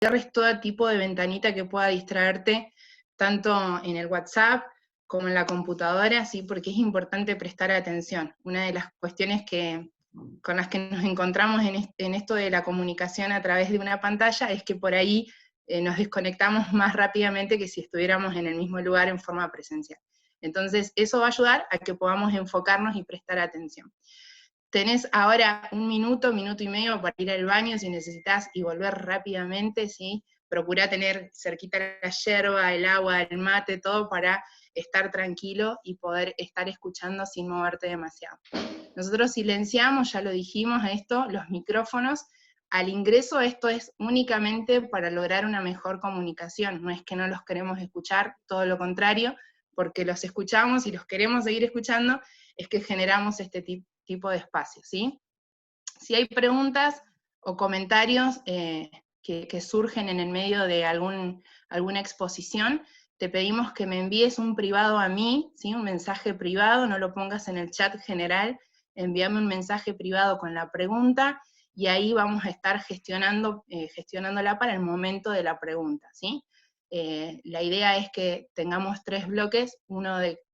cierres todo tipo de ventanita que pueda distraerte, tanto en el WhatsApp como en la computadora, ¿sí? Porque es importante prestar atención. Una de las cuestiones con las que nos encontramos en esto de la comunicación a través de una pantalla es que por ahí nos desconectamos más rápidamente que si estuviéramos en el mismo lugar en forma presencial. Entonces, eso va a ayudar a que podamos enfocarnos y prestar atención. Tenés ahora un minuto, minuto y medio para ir al baño si necesitas y volver rápidamente, ¿sí? Procurá tener cerquita la yerba, el agua, el mate, todo para estar tranquilo y poder estar escuchando sin moverte demasiado. Nosotros silenciamos, ya lo dijimos esto, los micrófonos. Al ingreso esto es únicamente para lograr una mejor comunicación, no es que no los queremos escuchar, todo lo contrario, porque los escuchamos y los queremos seguir escuchando, es que generamos este tipo de espacio, ¿sí? Si hay preguntas o comentarios que surgen en el medio de alguna exposición, te pedimos que me envíes un privado a mí, ¿sí? Un mensaje privado, no lo pongas en el chat general, envíame un mensaje privado con la pregunta, y ahí vamos a estar gestionándola para el momento de la pregunta, ¿sí? La idea es que tengamos 3 bloques,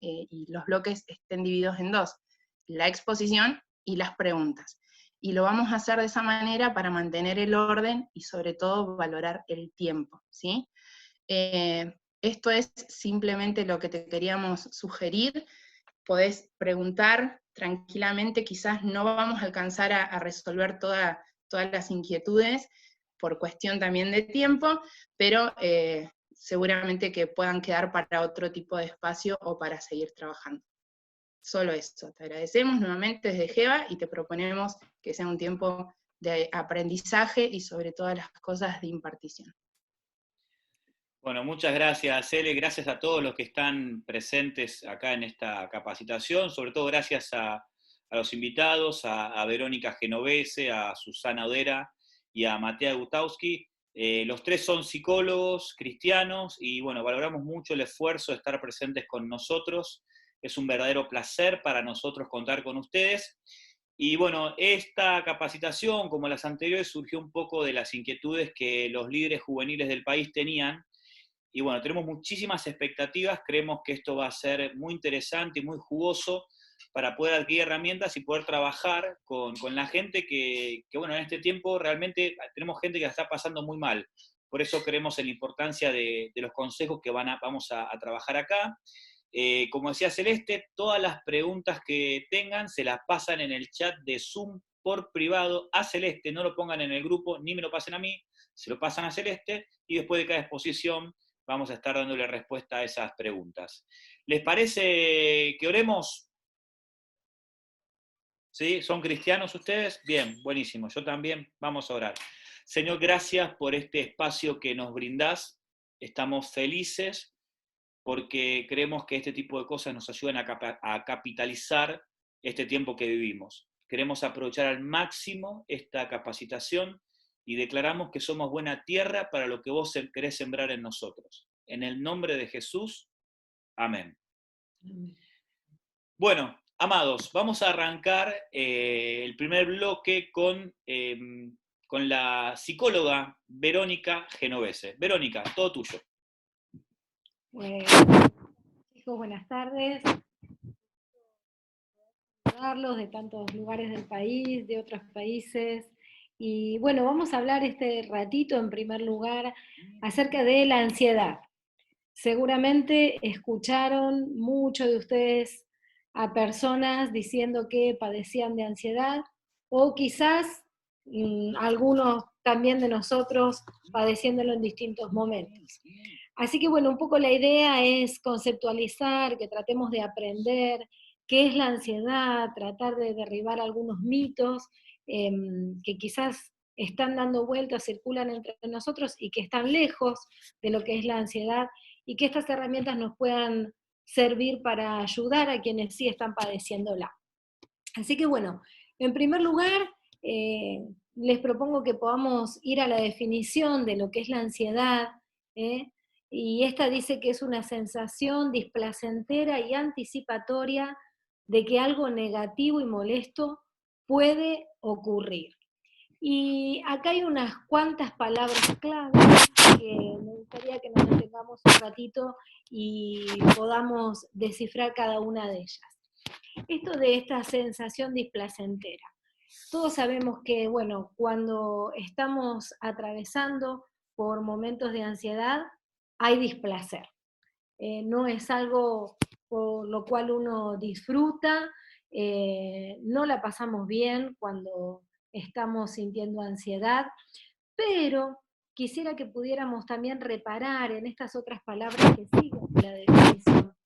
y los bloques estén divididos en 2, la exposición y las preguntas. Y lo vamos a hacer de esa manera para mantener el orden y sobre todo valorar el tiempo, ¿sí? Esto es simplemente lo que te queríamos sugerir. Podés preguntar tranquilamente, quizás no vamos a alcanzar a resolver todas las inquietudes por cuestión también de tiempo, pero seguramente que puedan quedar para otro tipo de espacio o para seguir trabajando. Solo eso, te agradecemos nuevamente desde GEBA y te proponemos que sea un tiempo de aprendizaje y sobre todas las cosas de impartición. Bueno, muchas gracias, Cele, gracias a todos los que están presentes acá en esta capacitación, sobre todo gracias a los invitados, a Verónica Genovese, a Susana Odera y a Matea Gutowski. Los 3 son psicólogos cristianos y bueno, valoramos mucho el esfuerzo de estar presentes con nosotros. Es un verdadero placer para nosotros contar con ustedes. Y bueno, esta capacitación, como las anteriores, surgió un poco de las inquietudes que los líderes juveniles del país tenían. Y bueno, tenemos muchísimas expectativas, creemos que esto va a ser muy interesante y muy jugoso para poder adquirir herramientas y poder trabajar con la gente que, bueno, en este tiempo realmente tenemos gente que la está pasando muy mal. Por eso creemos en la importancia de los consejos que vamos a trabajar acá. Como decía Celeste, todas las preguntas que tengan se las pasan en el chat de Zoom por privado a Celeste, no lo pongan en el grupo, ni me lo pasen a mí, se lo pasan a Celeste, y después de cada exposición vamos a estar dándole respuesta a esas preguntas. ¿Les parece que oremos? ¿Sí? ¿Son cristianos ustedes? Bien, buenísimo. Yo también. Vamos a orar. Señor, gracias por este espacio que nos brindás. Estamos felices porque creemos que este tipo de cosas nos ayudan a capitalizar este tiempo que vivimos. Queremos aprovechar al máximo esta capacitación y declaramos que somos buena tierra para lo que vos querés sembrar en nosotros. En el nombre de Jesús, amén. Bueno, amados, vamos a arrancar el primer bloque con la psicóloga Verónica Genovese. Verónica, todo tuyo. Chicos, buenas tardes. Saludarlos de tantos lugares del país, de otros países. Y bueno, vamos a hablar este ratito en primer lugar acerca de la ansiedad. Seguramente escucharon muchos de ustedes a personas diciendo que padecían de ansiedad, o quizás algunos también de nosotros padeciéndolo en distintos momentos. Así que bueno, un poco la idea es conceptualizar, que tratemos de aprender qué es la ansiedad, tratar de derribar algunos mitos que quizás están dando vueltas, circulan entre nosotros y que están lejos de lo que es la ansiedad, y que estas herramientas nos puedan servir para ayudar a quienes sí están padeciéndola. Así que bueno, en primer lugar, les propongo que podamos ir a la definición de lo que es la ansiedad, y esta dice que es una sensación displacentera y anticipatoria de que algo negativo y molesto puede ocurrir. Y acá hay unas cuantas palabras clave que me gustaría que nos detengamos un ratito y podamos descifrar cada una de ellas. Esto de esta sensación displacentera. Todos sabemos que, bueno, cuando estamos atravesando por momentos de ansiedad, hay displacer. No es algo por lo cual uno disfruta, no la pasamos bien cuando estamos sintiendo ansiedad, pero quisiera que pudiéramos también reparar en estas otras palabras que siguen la definición,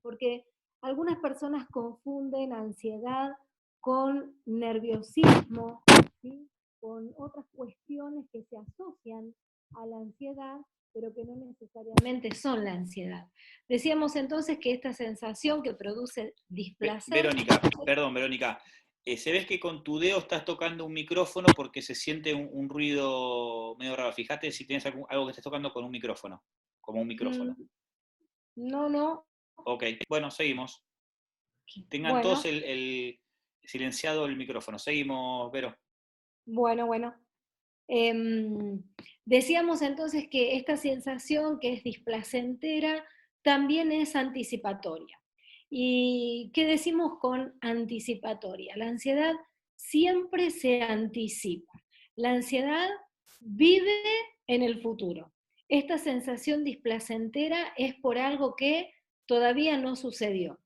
porque algunas personas confunden ansiedad con nerviosismo, ¿sí? Con otras cuestiones que se asocian a la ansiedad, pero que no necesariamente son la ansiedad. Decíamos entonces que esta sensación que produce displacer... Verónica, perdón, Verónica, se ves que con tu dedo estás tocando un micrófono porque se siente un ruido medio raro. Fíjate si tienes algo que estés tocando con un micrófono, como un micrófono. No. Ok, bueno, seguimos. Tengan Bueno. todos el silenciado el micrófono. Seguimos, Vero. Bueno. Decíamos entonces que esta sensación que es displacentera también es anticipatoria. ¿Y qué decimos con anticipatoria? La ansiedad siempre se anticipa. La ansiedad vive en el futuro. Esta sensación displacentera es por algo que todavía no sucedió,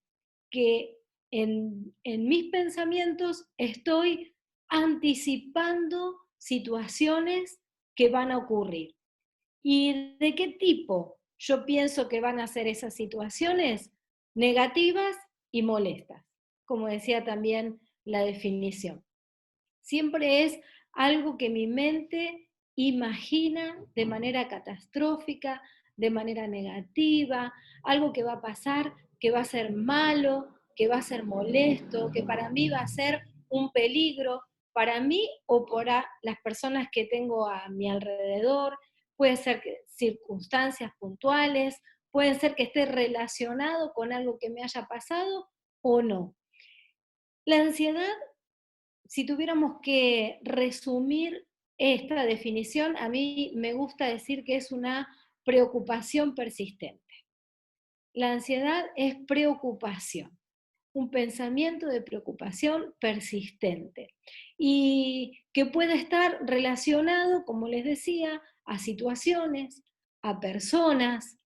que en mis pensamientos estoy anticipando situaciones que van a ocurrir. ¿Y de qué tipo yo pienso que van a ser esas situaciones? Negativas y molestas, como decía también la definición. Siempre es algo que mi mente imagina de manera catastrófica, de manera negativa, algo que va a pasar, que va a ser malo, que va a ser molesto, que para mí va a ser un peligro, para mí o para las personas que tengo a mi alrededor. Puede ser que circunstancias puntuales, puede ser que esté relacionado con algo que me haya pasado o no. La ansiedad, si tuviéramos que resumir esta definición, a mí me gusta decir que es una preocupación persistente. La ansiedad es preocupación, un pensamiento de preocupación persistente y que puede estar relacionado, como les decía, a situaciones, a personas,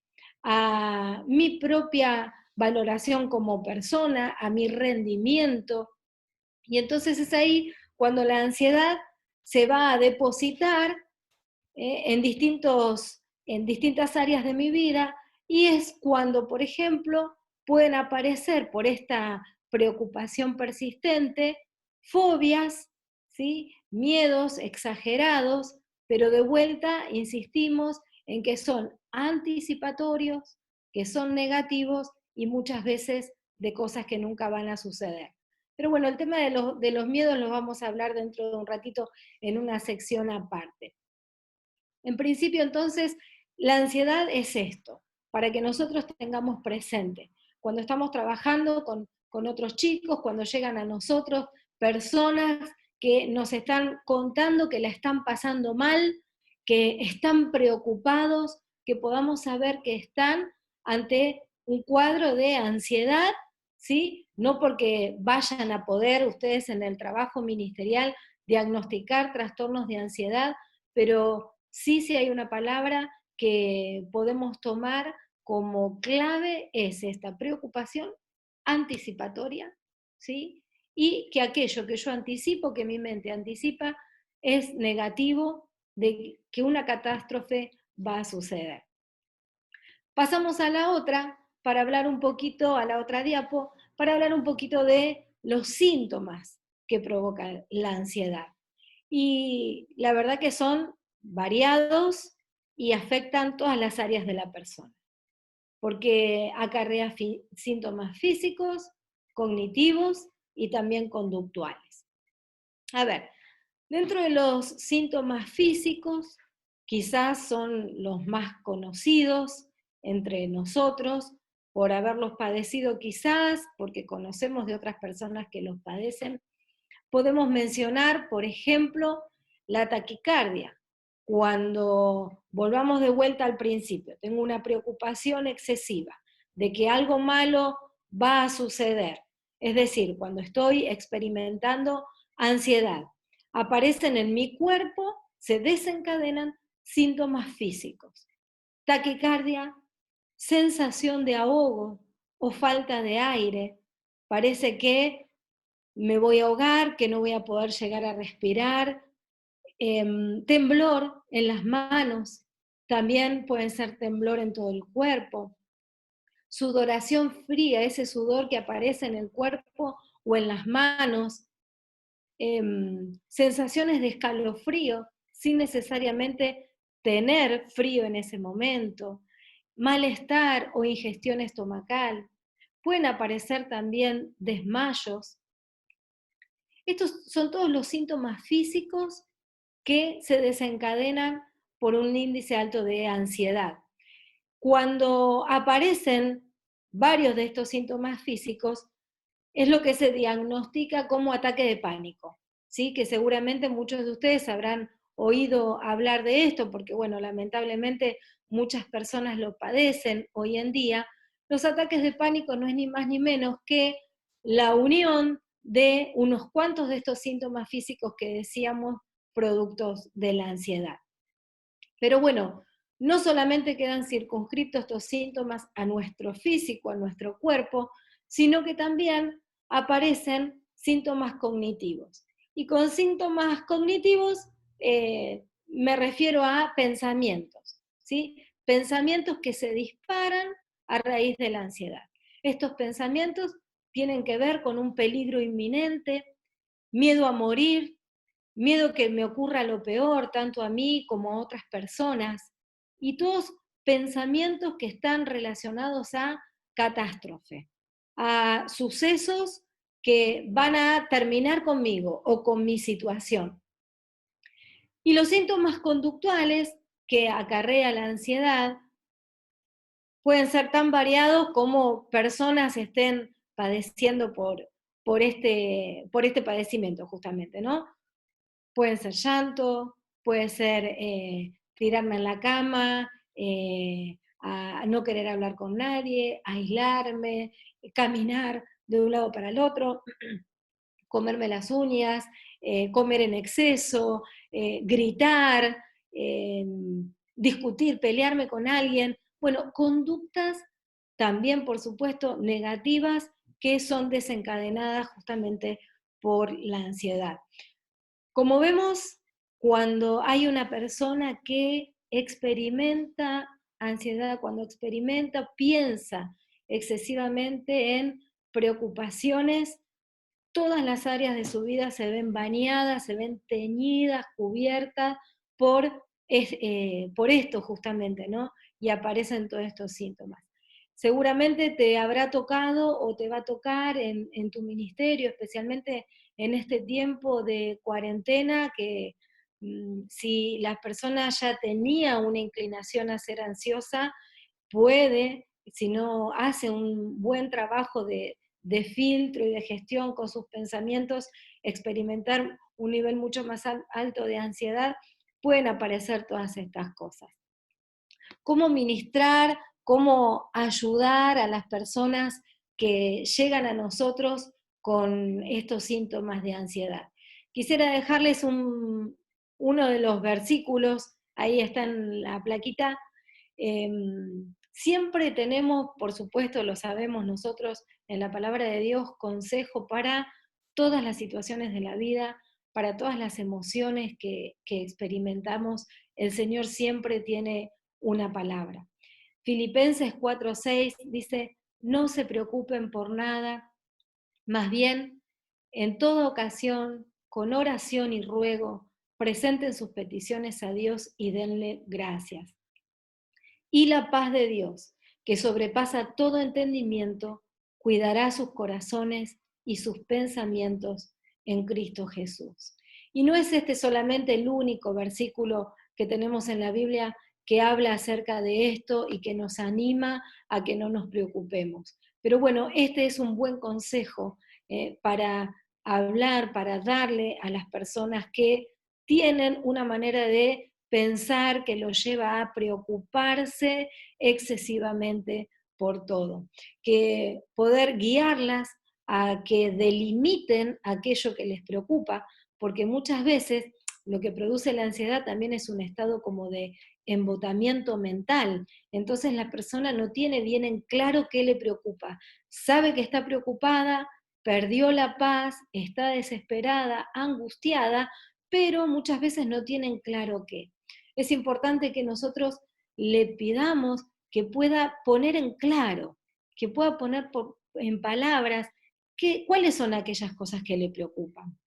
a mi propia valoración como persona, a mi rendimiento. Y entonces es ahí cuando la ansiedad se va a depositar en distintas áreas de mi vida, y es cuando, por ejemplo, pueden aparecer por esta preocupación persistente fobias, ¿sí? Miedos exagerados, pero de vuelta insistimos en que son anticipatorios, que son negativos y muchas veces de cosas que nunca van a suceder. Pero bueno, el tema de los miedos los vamos a hablar dentro de un ratito en una sección aparte. En principio, entonces, la ansiedad es esto, para que nosotros tengamos presente. Cuando estamos trabajando con otros chicos, cuando llegan a nosotros personas que nos están contando que la están pasando mal, que están preocupados, que podamos saber que están ante un cuadro de ansiedad, ¿sí? No porque vayan a poder ustedes en el trabajo ministerial diagnosticar trastornos de ansiedad, pero sí hay una palabra que podemos tomar como clave, es esta preocupación anticipatoria, ¿sí? Y que aquello que yo anticipo, que mi mente anticipa, es negativo, de que una catástrofe va a suceder. Pasamos a la otra, para hablar un poquito, a la otra diapo, para hablar un poquito de los síntomas que provoca la ansiedad. Y la verdad que son variados y afectan todas las áreas de la persona, porque acarrea síntomas físicos, cognitivos y también conductuales. A ver, dentro de los síntomas físicos, quizás son los más conocidos entre nosotros, por haberlos padecido quizás, porque conocemos de otras personas que los padecen. Podemos mencionar, por ejemplo, la taquicardia. Cuando volvamos de vuelta al principio, tengo una preocupación excesiva de que algo malo va a suceder. Es decir, cuando estoy experimentando ansiedad, aparecen en mi cuerpo, se desencadenan síntomas físicos. Taquicardia, sensación de ahogo o falta de aire. Parece que me voy a ahogar, que no voy a poder llegar a respirar. Temblor en las manos, también puede ser temblor en todo el cuerpo. Sudoración fría, ese sudor que aparece en el cuerpo o en las manos. Sensaciones de escalofrío, sin necesariamente tener frío en ese momento. Malestar o ingestión estomacal. Pueden aparecer también desmayos. Estos son todos los síntomas físicos que se desencadenan por un índice alto de ansiedad. Cuando aparecen varios de estos síntomas físicos, es lo que se diagnostica como ataque de pánico, ¿sí? Que seguramente muchos de ustedes habrán oído hablar de esto, porque bueno, lamentablemente muchas personas lo padecen hoy en día. Los ataques de pánico no es ni más ni menos que la unión de unos cuantos de estos síntomas físicos que decíamos productos de la ansiedad. Pero bueno, no solamente quedan circunscritos estos síntomas a nuestro físico, a nuestro cuerpo, sino que también aparecen síntomas cognitivos. Y con síntomas cognitivos me refiero a pensamientos, ¿sí? Pensamientos que se disparan a raíz de la ansiedad. Estos pensamientos tienen que ver con un peligro inminente, miedo a morir, miedo que me ocurra lo peor, tanto a mí como a otras personas, y todos pensamientos que están relacionados a catástrofe, a sucesos que van a terminar conmigo o con mi situación. Y los síntomas conductuales que acarrea la ansiedad pueden ser tan variados como personas estén padeciendo por este padecimiento justamente, ¿no? Puede ser llanto, puede ser tirarme en la cama, a no querer hablar con nadie, aislarme, caminar de un lado para el otro, comerme las uñas, comer en exceso, gritar, discutir, pelearme con alguien. Bueno, conductas también, por supuesto, negativas que son desencadenadas justamente por la ansiedad. Como vemos, cuando hay una persona que experimenta ansiedad, cuando experimenta, piensa excesivamente en preocupaciones, todas las áreas de su vida se ven bañadas, se ven teñidas, cubiertas por esto justamente, ¿no? Y aparecen todos estos síntomas. Seguramente te habrá tocado o te va a tocar en tu ministerio, especialmente en este tiempo de cuarentena, que si la persona ya tenía una inclinación a ser ansiosa, puede, si no hace un buen trabajo de filtro y de gestión con sus pensamientos, experimentar un nivel mucho más alto de ansiedad, pueden aparecer todas estas cosas. ¿Cómo ministrar, cómo ayudar a las personas que llegan a nosotros con estos síntomas de ansiedad? Quisiera dejarles uno de los versículos, ahí está en la plaquita. Siempre tenemos, por supuesto, lo sabemos nosotros, en la palabra de Dios, consejo para todas las situaciones de la vida, para todas las emociones que experimentamos. El Señor siempre tiene una palabra. Filipenses 4:6 dice, no se preocupen por nada, más bien, en toda ocasión, con oración y ruego, presenten sus peticiones a Dios y denle gracias. Y la paz de Dios, que sobrepasa todo entendimiento, cuidará sus corazones y sus pensamientos en Cristo Jesús. Y no es este solamente el único versículo que tenemos en la Biblia que habla acerca de esto y que nos anima a que no nos preocupemos. Pero bueno, este es un buen consejo para hablar, para darle a las personas que tienen una manera de pensar que los lleva a preocuparse excesivamente por todo. Que poder guiarlas a que delimiten aquello que les preocupa, porque muchas veces lo que produce la ansiedad también es un estado como de embotamiento mental. Entonces la persona no tiene bien en claro qué le preocupa. Sabe que está preocupada, perdió la paz, está desesperada, angustiada, pero muchas veces no tienen claro qué. Es importante que nosotros le pidamos que pueda poner en claro, que pueda poner en palabras cuáles son aquellas cosas que le preocupan.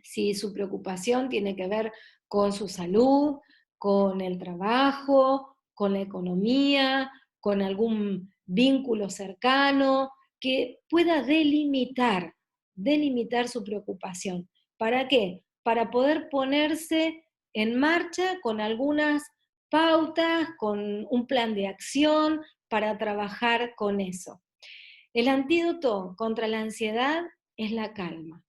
Si su preocupación tiene que ver con su salud, con el trabajo, con la economía, con algún vínculo cercano, que pueda delimitar su preocupación. ¿Para qué? Para poder ponerse en marcha con algunas pautas, con un plan de acción para trabajar con eso. El antídoto contra la ansiedad es la calma,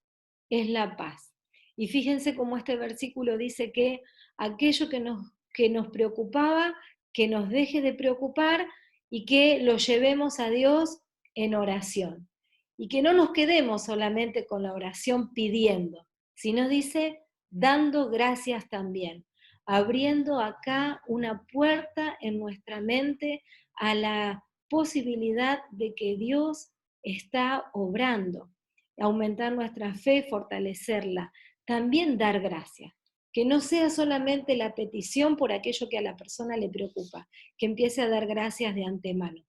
es la paz. Y fíjense cómo este versículo dice que aquello que nos preocupaba, que nos deje de preocupar y que lo llevemos a Dios en oración. Y que no nos quedemos solamente con la oración pidiendo, sino dice dando gracias también, abriendo acá una puerta en nuestra mente a la posibilidad de que Dios está obrando, aumentar nuestra fe, fortalecerla, también dar gracias, que no sea solamente la petición por aquello que a la persona le preocupa, que empiece a dar gracias de antemano.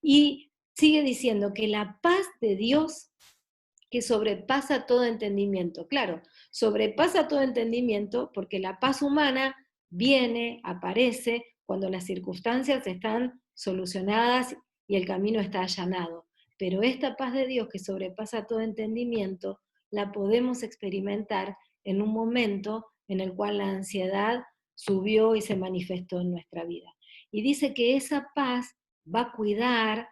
Y sigue diciendo que la paz de Dios, que sobrepasa todo entendimiento, claro, sobrepasa todo entendimiento porque la paz humana viene, aparece cuando las circunstancias están solucionadas y el camino está allanado. Pero esta paz de Dios que sobrepasa todo entendimiento, la podemos experimentar en un momento en el cual la ansiedad subió y se manifestó en nuestra vida. Y dice que esa paz va a cuidar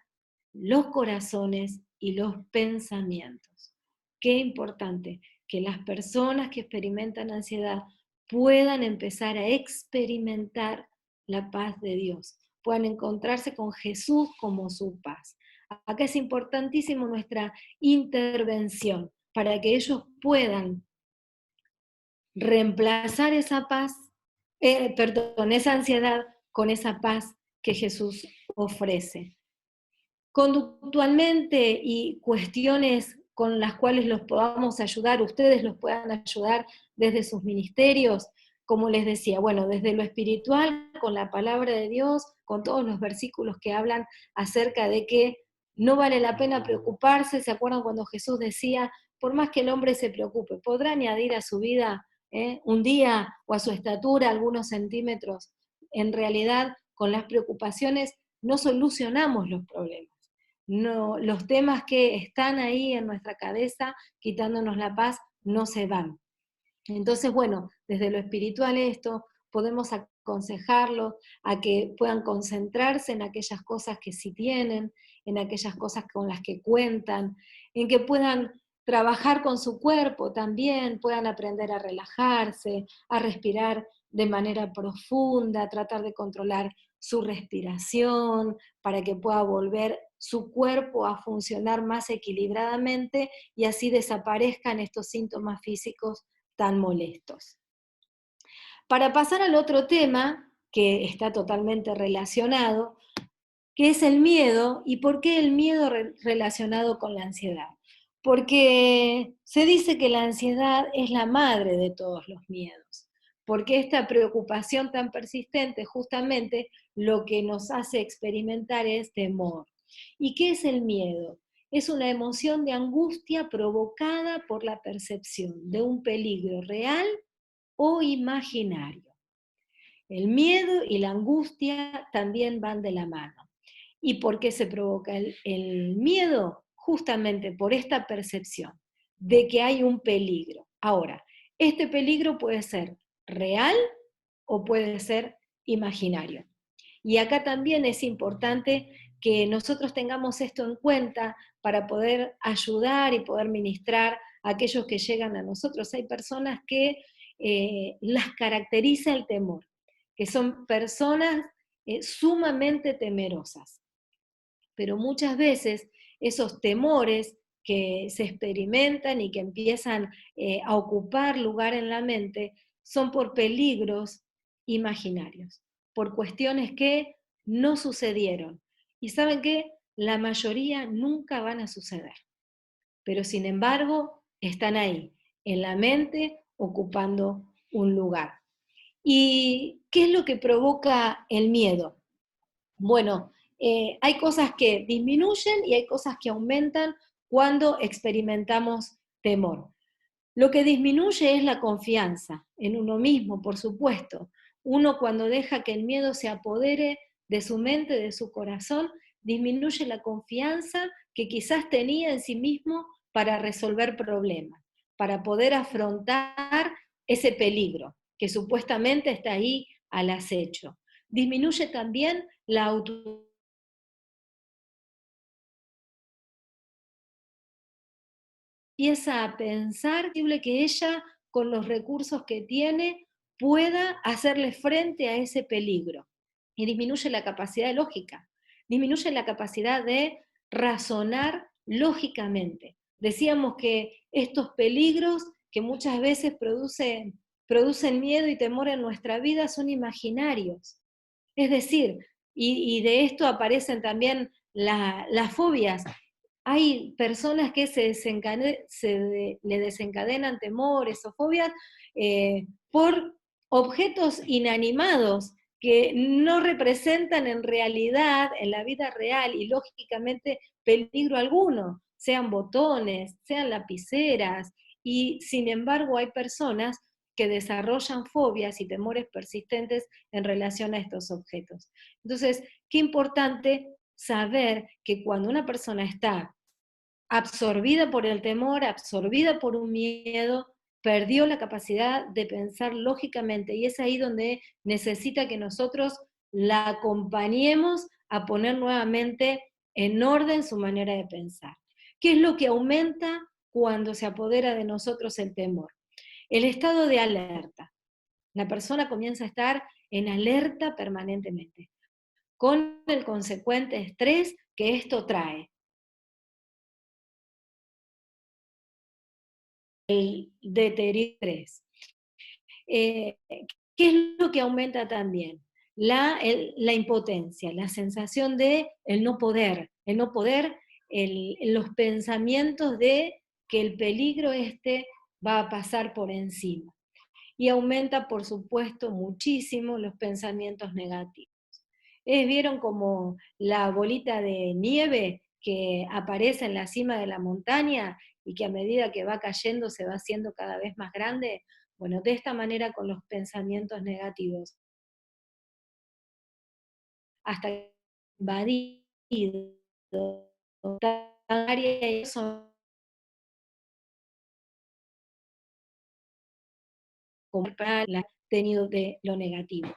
los corazones y los pensamientos. Qué importante que las personas que experimentan ansiedad puedan empezar a experimentar la paz de Dios, puedan encontrarse con Jesús como su paz. Acá es importantísimo nuestra intervención para que ellos puedan reemplazar esa paz, esa ansiedad con esa paz que Jesús ofrece. Conductualmente y cuestiones con las cuales los podamos ayudar, ustedes los puedan ayudar desde sus ministerios, como les decía, bueno, desde lo espiritual, con la palabra de Dios, con todos los versículos que hablan acerca de que no vale la pena preocuparse. ¿Se acuerdan cuando Jesús decía, por más que el hombre se preocupe, podrá añadir a su vida un día o a su estatura algunos centímetros? En realidad, con las preocupaciones no solucionamos los problemas. No, los temas que están ahí en nuestra cabeza, quitándonos la paz, no se van. Entonces, bueno, desde lo espiritual esto, podemos aconsejarlos a que puedan concentrarse en aquellas cosas que sí tienen, en aquellas cosas con las que cuentan, en que puedan trabajar con su cuerpo también, puedan aprender a relajarse, a respirar de manera profunda, tratar de controlar su respiración para que pueda volver su cuerpo a funcionar más equilibradamente y así desaparezcan estos síntomas físicos tan molestos. Para pasar al otro tema, que está totalmente relacionado, que es el miedo, y por qué el miedo relacionado con la ansiedad. Porque se dice que la ansiedad es la madre de todos los miedos, porque esta preocupación tan persistente justamente lo que nos hace experimentar es temor. ¿Y qué es el miedo? Es una emoción de angustia provocada por la percepción de un peligro real o imaginario. El miedo y la angustia también van de la mano. ¿Y por qué se provoca el miedo? Justamente por esta percepción de que hay un peligro. Ahora, este peligro puede ser real o puede ser imaginario. Y acá también es importante que nosotros tengamos esto en cuenta para poder ayudar y poder ministrar a aquellos que llegan a nosotros. Hay personas que las caracteriza el temor, que son personas sumamente temerosas. Pero muchas veces esos temores que se experimentan y que empiezan a ocupar lugar en la mente son por peligros imaginarios, por cuestiones que no sucedieron. Y ¿saben qué? La mayoría nunca van a suceder, pero sin embargo están ahí, en la mente, ocupando un lugar. ¿Y qué es lo que provoca el miedo? Bueno, hay cosas que disminuyen y hay cosas que aumentan cuando experimentamos temor. Lo que disminuye es la confianza en uno mismo, por supuesto. Uno cuando deja que el miedo se apodere de su mente, de su corazón, disminuye la confianza que quizás tenía en sí mismo para resolver problemas, para poder afrontar ese peligro que supuestamente está ahí al acecho. Disminuye también la autoestima. Empieza a pensar que ella, con los recursos que tiene, pueda hacerle frente a ese peligro. Y disminuye la capacidad de lógica, disminuye la capacidad de razonar lógicamente. Decíamos que estos peligros que muchas veces producen miedo y temor en nuestra vida son imaginarios. Es decir, y de esto aparecen también las fobias. Hay personas que le desencadenan temores o fobias por objetos inanimados que no representan en realidad, en la vida real y lógicamente, peligro alguno, sean botones, sean lapiceras, y sin embargo hay personas que desarrollan fobias y temores persistentes en relación a estos objetos. Entonces, qué importante saber que cuando una persona está absorbida por el temor, absorbida por un miedo, perdió la capacidad de pensar lógicamente, y es ahí donde necesita que nosotros la acompañemos a poner nuevamente en orden su manera de pensar. ¿Qué es lo que aumenta cuando se apodera de nosotros el temor? El estado de alerta. La persona comienza a estar en alerta permanentemente, con el consecuente estrés que esto trae. El deterioro. ¿Qué es lo que aumenta también? La impotencia, la sensación de el no poder, los pensamientos de que el peligro va a pasar por encima. Y aumenta, por supuesto, muchísimo los pensamientos negativos. ¿Vieron como la bolita de nieve que aparece en la cima de la montaña y que a medida que va cayendo se va haciendo cada vez más grande? Bueno, de esta manera con los pensamientos negativos, hasta invadido área y eso como para el tenido de lo negativo.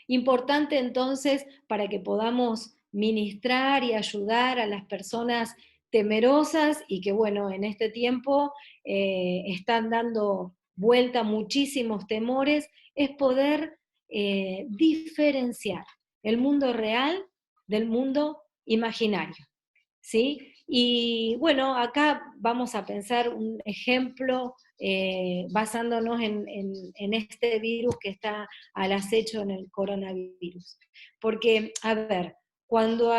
Importante entonces para que podamos ministrar y ayudar a las personas temerosas y que bueno, en este tiempo están dando vuelta muchísimos temores, es poder diferenciar el mundo real del mundo imaginario, ¿sí? Y bueno, acá vamos a pensar un ejemplo basándonos en este virus que está al acecho en el coronavirus. Porque, a ver, cuando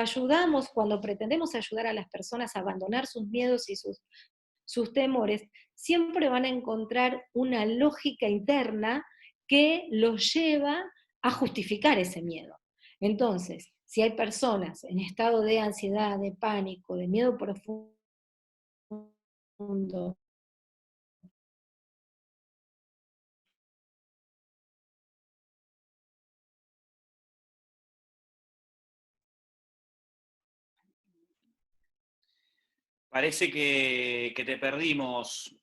pretendemos ayudar a las personas a abandonar sus miedos y sus temores, siempre van a encontrar una lógica interna que los lleva a justificar ese miedo. Entonces, si hay personas en estado de ansiedad, de pánico, de miedo profundo, Parece que te perdimos.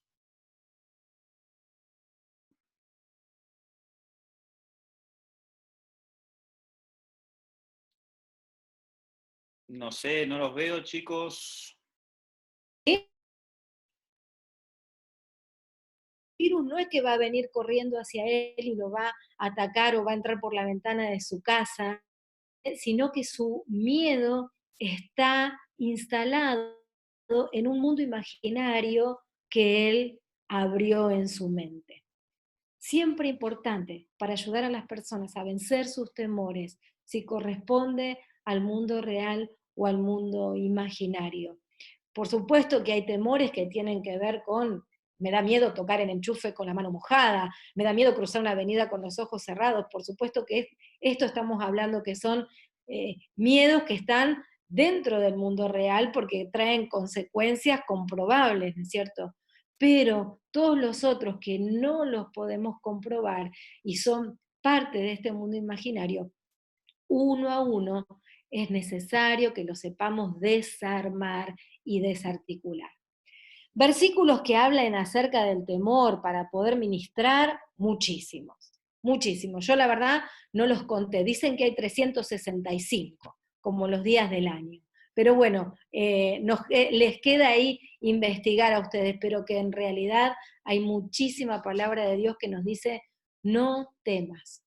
No sé, no los veo, chicos. virus no es que va a venir corriendo hacia él y lo va a atacar o va a entrar por la ventana de su casa, sino que su miedo está instalado en un mundo imaginario que él abrió en su mente. Siempre importante para ayudar a las personas a vencer sus temores, si corresponde al mundo real o al mundo imaginario. Por supuesto que hay temores que tienen que ver con, me da miedo tocar el enchufe con la mano mojada, me da miedo cruzar una avenida con los ojos cerrados, por supuesto que esto estamos hablando que son miedos que están dentro del mundo real porque traen consecuencias comprobables, ¿no es cierto? Pero todos los otros que no los podemos comprobar y son parte de este mundo imaginario, uno a uno es necesario que lo sepamos desarmar y desarticular. Versículos que hablan acerca del temor para poder ministrar, muchísimos, muchísimos. Yo la verdad no los conté, dicen que hay 365, como los días del año. Pero bueno, les queda ahí investigar a ustedes, pero que en realidad hay muchísima palabra de Dios que nos dice, no temas,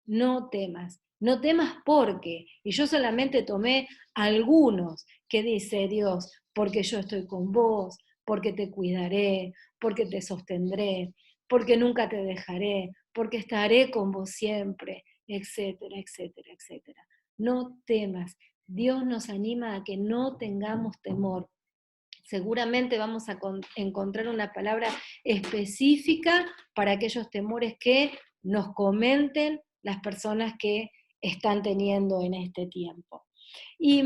no temas. No temas porque, y yo solamente tomé algunos que dice Dios, porque yo estoy con vos, porque te cuidaré, porque te sostendré, porque nunca te dejaré, porque estaré con vos siempre, etcétera, etcétera, etcétera. No temas. Dios nos anima a que no tengamos temor. Seguramente vamos a encontrar una palabra específica para aquellos temores que nos comenten las personas que están teniendo en este tiempo. ¿Y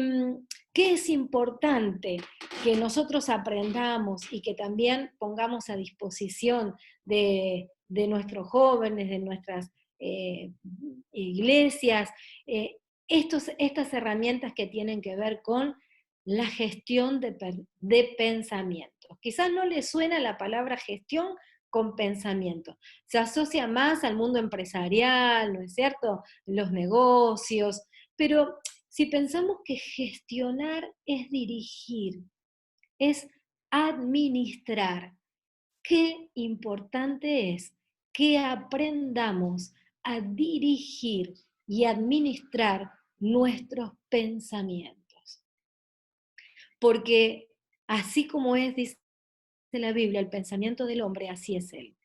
qué es importante que nosotros aprendamos y que también pongamos a disposición de nuestros jóvenes, de nuestras iglesias, estas herramientas que tienen que ver con la gestión de pensamientos? Quizás no les suena la palabra gestión con pensamiento. Se asocia más al mundo empresarial, ¿no es cierto? Los negocios, pero si pensamos que gestionar es dirigir, es administrar, qué importante es que aprendamos a dirigir y administrar nuestros pensamientos. Porque así como es, dice la Biblia, el pensamiento del hombre, así es él.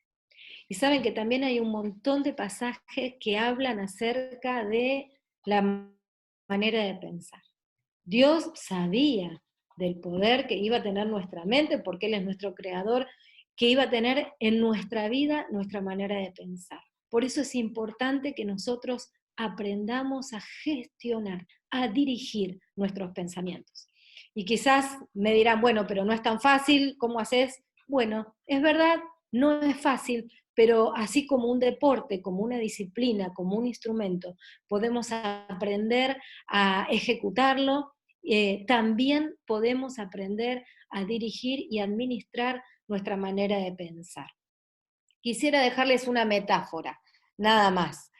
Y saben que también hay un montón de pasajes que hablan acerca de la manera de pensar. Dios sabía del poder que iba a tener nuestra mente, porque Él es nuestro creador, que iba a tener en nuestra vida nuestra manera de pensar. Por eso es importante que nosotros aprendamos a gestionar, a dirigir nuestros pensamientos. Y quizás me dirán, bueno, pero no es tan fácil, ¿cómo haces? Bueno, es verdad, no es fácil, pero así como un deporte, como una disciplina, como un instrumento, podemos aprender a ejecutarlo, también podemos aprender a dirigir y administrar nuestra manera de pensar. Quisiera dejarles una metáfora, nada más.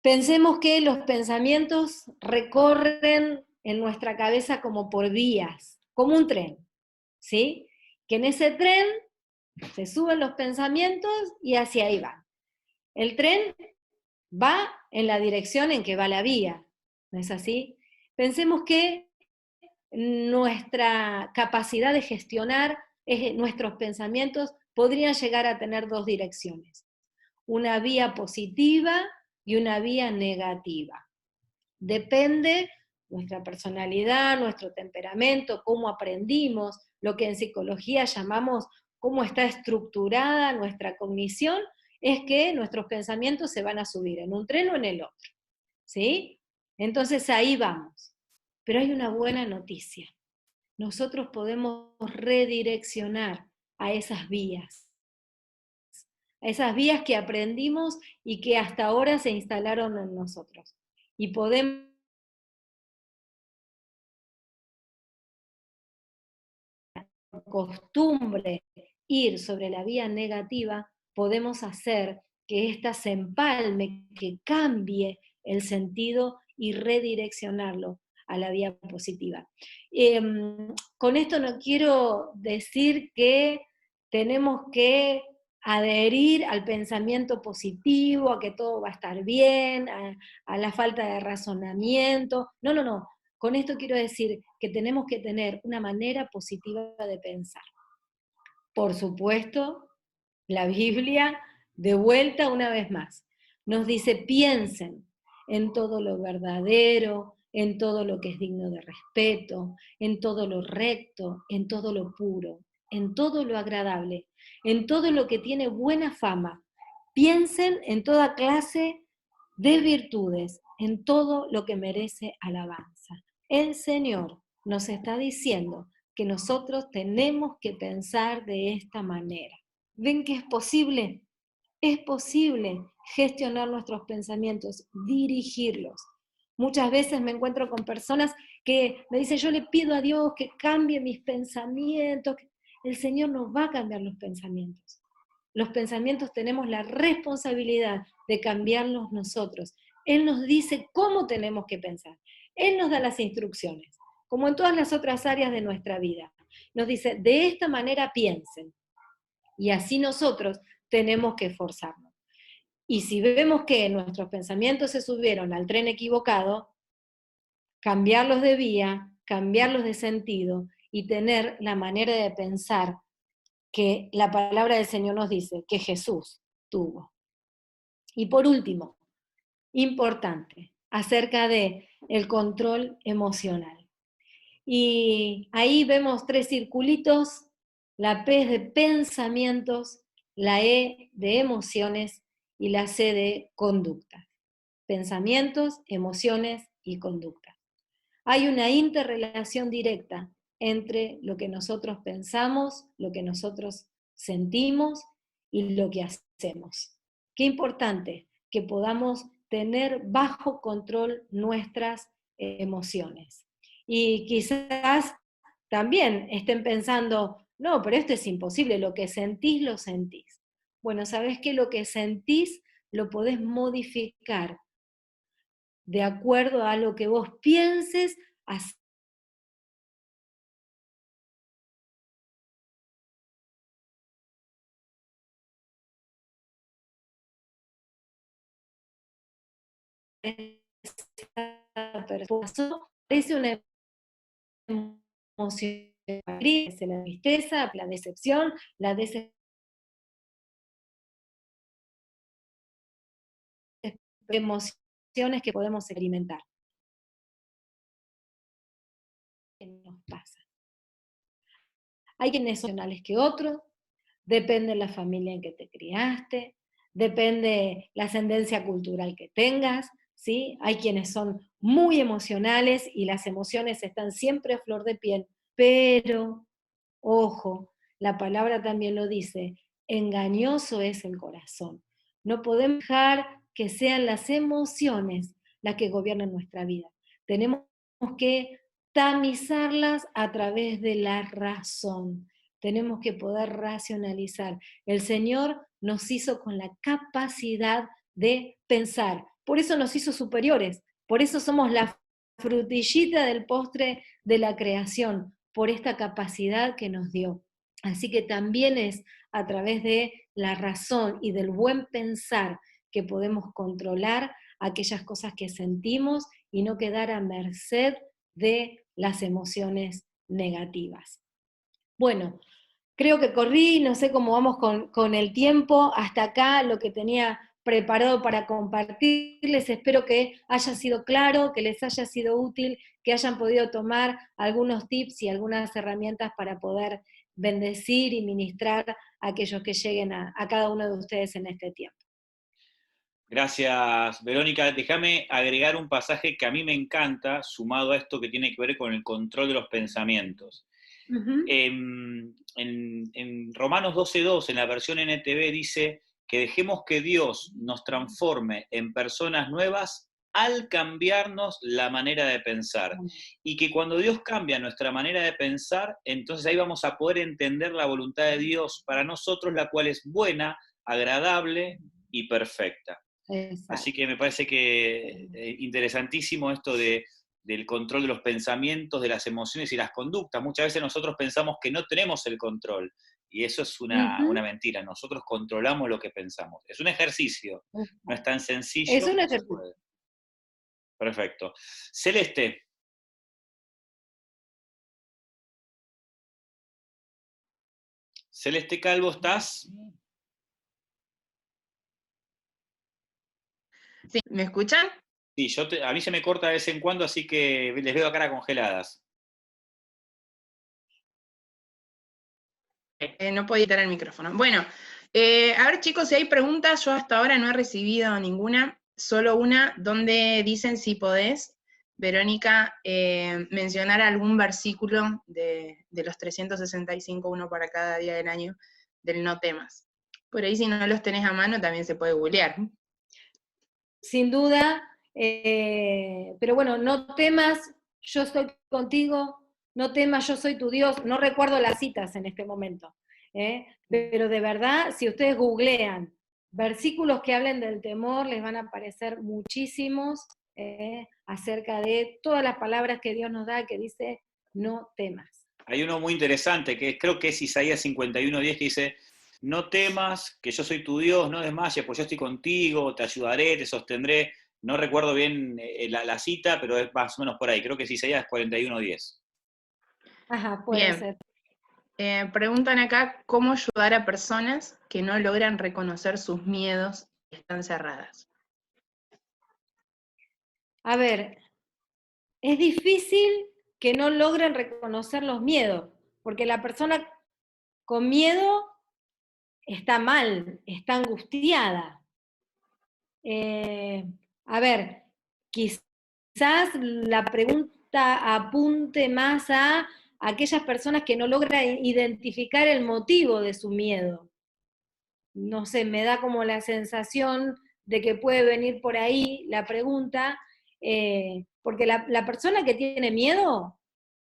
Pensemos que los pensamientos recorren en nuestra cabeza como por vías, como un tren, ¿sí? Que en ese tren se suben los pensamientos y hacia ahí van. El tren va en la dirección en que va la vía, ¿no es así? Pensemos que nuestra capacidad de gestionar nuestros pensamientos podrían llegar a tener dos direcciones, una vía positiva y una vía negativa. Depende nuestra personalidad, nuestro temperamento, cómo aprendimos, lo que en psicología llamamos cómo está estructurada nuestra cognición, es que nuestros pensamientos se van a subir en un tren o en el otro, ¿sí? Entonces ahí vamos. Pero hay una buena noticia. Nosotros podemos redireccionar a esas vías que aprendimos y que hasta ahora se instalaron en nosotros. Y podemos costumbre ir sobre la vía negativa, podemos hacer que ésta se empalme, que cambie el sentido y redireccionarlo a la vía positiva. Con esto no quiero decir que tenemos que adherir al pensamiento positivo, a que todo va a estar bien, a la falta de razonamiento. No, no, no. Con esto quiero decir que tenemos que tener una manera positiva de pensar. Por supuesto, la Biblia, de vuelta una vez más, nos dice: piensen en todo lo verdadero, en todo lo que es digno de respeto, en todo lo recto, en todo lo puro, en todo lo agradable, en todo lo que tiene buena fama. Piensen en toda clase de virtudes, en todo lo que merece alabanza. El Señor nos está diciendo que nosotros tenemos que pensar de esta manera. ¿Ven que es posible? Es posible gestionar nuestros pensamientos, dirigirlos. Muchas veces me encuentro con personas que me dicen: yo le pido a Dios que cambie mis pensamientos. El Señor nos va a cambiar los pensamientos. Los pensamientos tenemos la responsabilidad de cambiarlos nosotros. Él nos dice cómo tenemos que pensar. Él nos da las instrucciones, como en todas las otras áreas de nuestra vida. Nos dice: de esta manera piensen. Y así nosotros tenemos que esforzarnos. Y si vemos que nuestros pensamientos se subieron al tren equivocado, cambiarlos de vía, cambiarlos de sentido y tener la manera de pensar que la palabra del Señor nos dice que Jesús tuvo. Y por último, importante, acerca de el control emocional. Y ahí vemos 3 circulitos: la P es de pensamientos, la E de emociones y la C de conducta. Pensamientos, emociones y conducta. Hay una interrelación directa entre lo que nosotros pensamos, lo que nosotros sentimos y lo que hacemos. Qué importante que podamos tener bajo control nuestras emociones. Y quizás también estén pensando: no, pero esto es imposible, lo que sentís, lo sentís. Bueno, ¿sabés que lo que sentís lo podés modificar de acuerdo a lo que vos pienses, parece una emoción, la tristeza, la decepción, la emociones que podemos experimentar. ¿Qué nos pasa? Hay quienes son emocionales que otros, depende de la familia en que te criaste, depende la ascendencia cultural que tengas, ¿sí? Hay quienes son muy emocionales y las emociones están siempre a flor de piel, pero, ojo, la palabra también lo dice: engañoso es el corazón. No podemos dejar que sean las emociones las que gobiernen nuestra vida. Tenemos que tamizarlas a través de la razón. Tenemos que poder racionalizar. El Señor nos hizo con la capacidad de pensar. Por eso nos hizo superiores. Por eso somos la frutillita del postre de la creación, por esta capacidad que nos dio. Así que también es a través de la razón y del buen pensar que podemos controlar aquellas cosas que sentimos y no quedar a merced de las emociones negativas. Bueno, creo que corrí, no sé cómo vamos con el tiempo, hasta acá lo que tenía preparado para compartirles. Espero que haya sido claro, que les haya sido útil, que hayan podido tomar algunos tips y algunas herramientas para poder bendecir y ministrar a aquellos que lleguen a cada uno de ustedes en este tiempo. Gracias, Verónica. Déjame agregar un pasaje que a mí me encanta, sumado a esto que tiene que ver con el control de los pensamientos. Uh-huh. En Romanos 12:2, en la versión NTV, dice que dejemos que Dios nos transforme en personas nuevas al cambiarnos la manera de pensar. Y que cuando Dios cambia nuestra manera de pensar, entonces ahí vamos a poder entender la voluntad de Dios para nosotros, la cual es buena, agradable y perfecta. Exacto. Así que me parece que interesantísimo esto del control de los pensamientos, de las emociones y las conductas. Muchas veces nosotros pensamos que no tenemos el control, Y eso es una mentira. Nosotros controlamos lo que pensamos. Es un ejercicio, no es tan sencillo. Es un pero se ejercicio. puede. Perfecto. Celeste. Celeste Calvo, ¿estás? Sí, ¿me escuchan? Sí, a mí se me corta de vez en cuando, así que les veo cara congeladas. No podía quitar el micrófono. Bueno, a ver chicos, si hay preguntas, yo hasta ahora no he recibido ninguna, solo una, donde dicen si podés, Verónica, mencionar algún versículo de los 365, uno para cada día del año, del no temas. Por ahí si no los tenés a mano también se puede googlear. Sin duda, pero bueno, no temas, yo estoy contigo, no temas, yo soy tu Dios. No recuerdo las citas en este momento, pero de verdad, si ustedes googlean versículos que hablen del temor, les van a aparecer muchísimos acerca de todas las palabras que Dios nos da, que dice, no temas. Hay uno muy interesante, que creo que es Isaías 51:10, que dice, no temas, que yo soy tu Dios, no desmayes, pues yo estoy contigo, te ayudaré, te sostendré. No recuerdo bien la cita, pero es más o menos por ahí. Creo que es Isaías 41:10. Ajá, puede Bien. ser. Preguntan acá cómo ayudar a personas que no logran reconocer sus miedos y están cerradas. A ver, es difícil que no logren reconocer los miedos, porque la persona con miedo está mal, está angustiada. A ver, quizás la pregunta apunte más a aquellas personas que no logran identificar el motivo de su miedo. No sé, me da como la sensación de que puede venir por ahí la pregunta, porque la persona que tiene miedo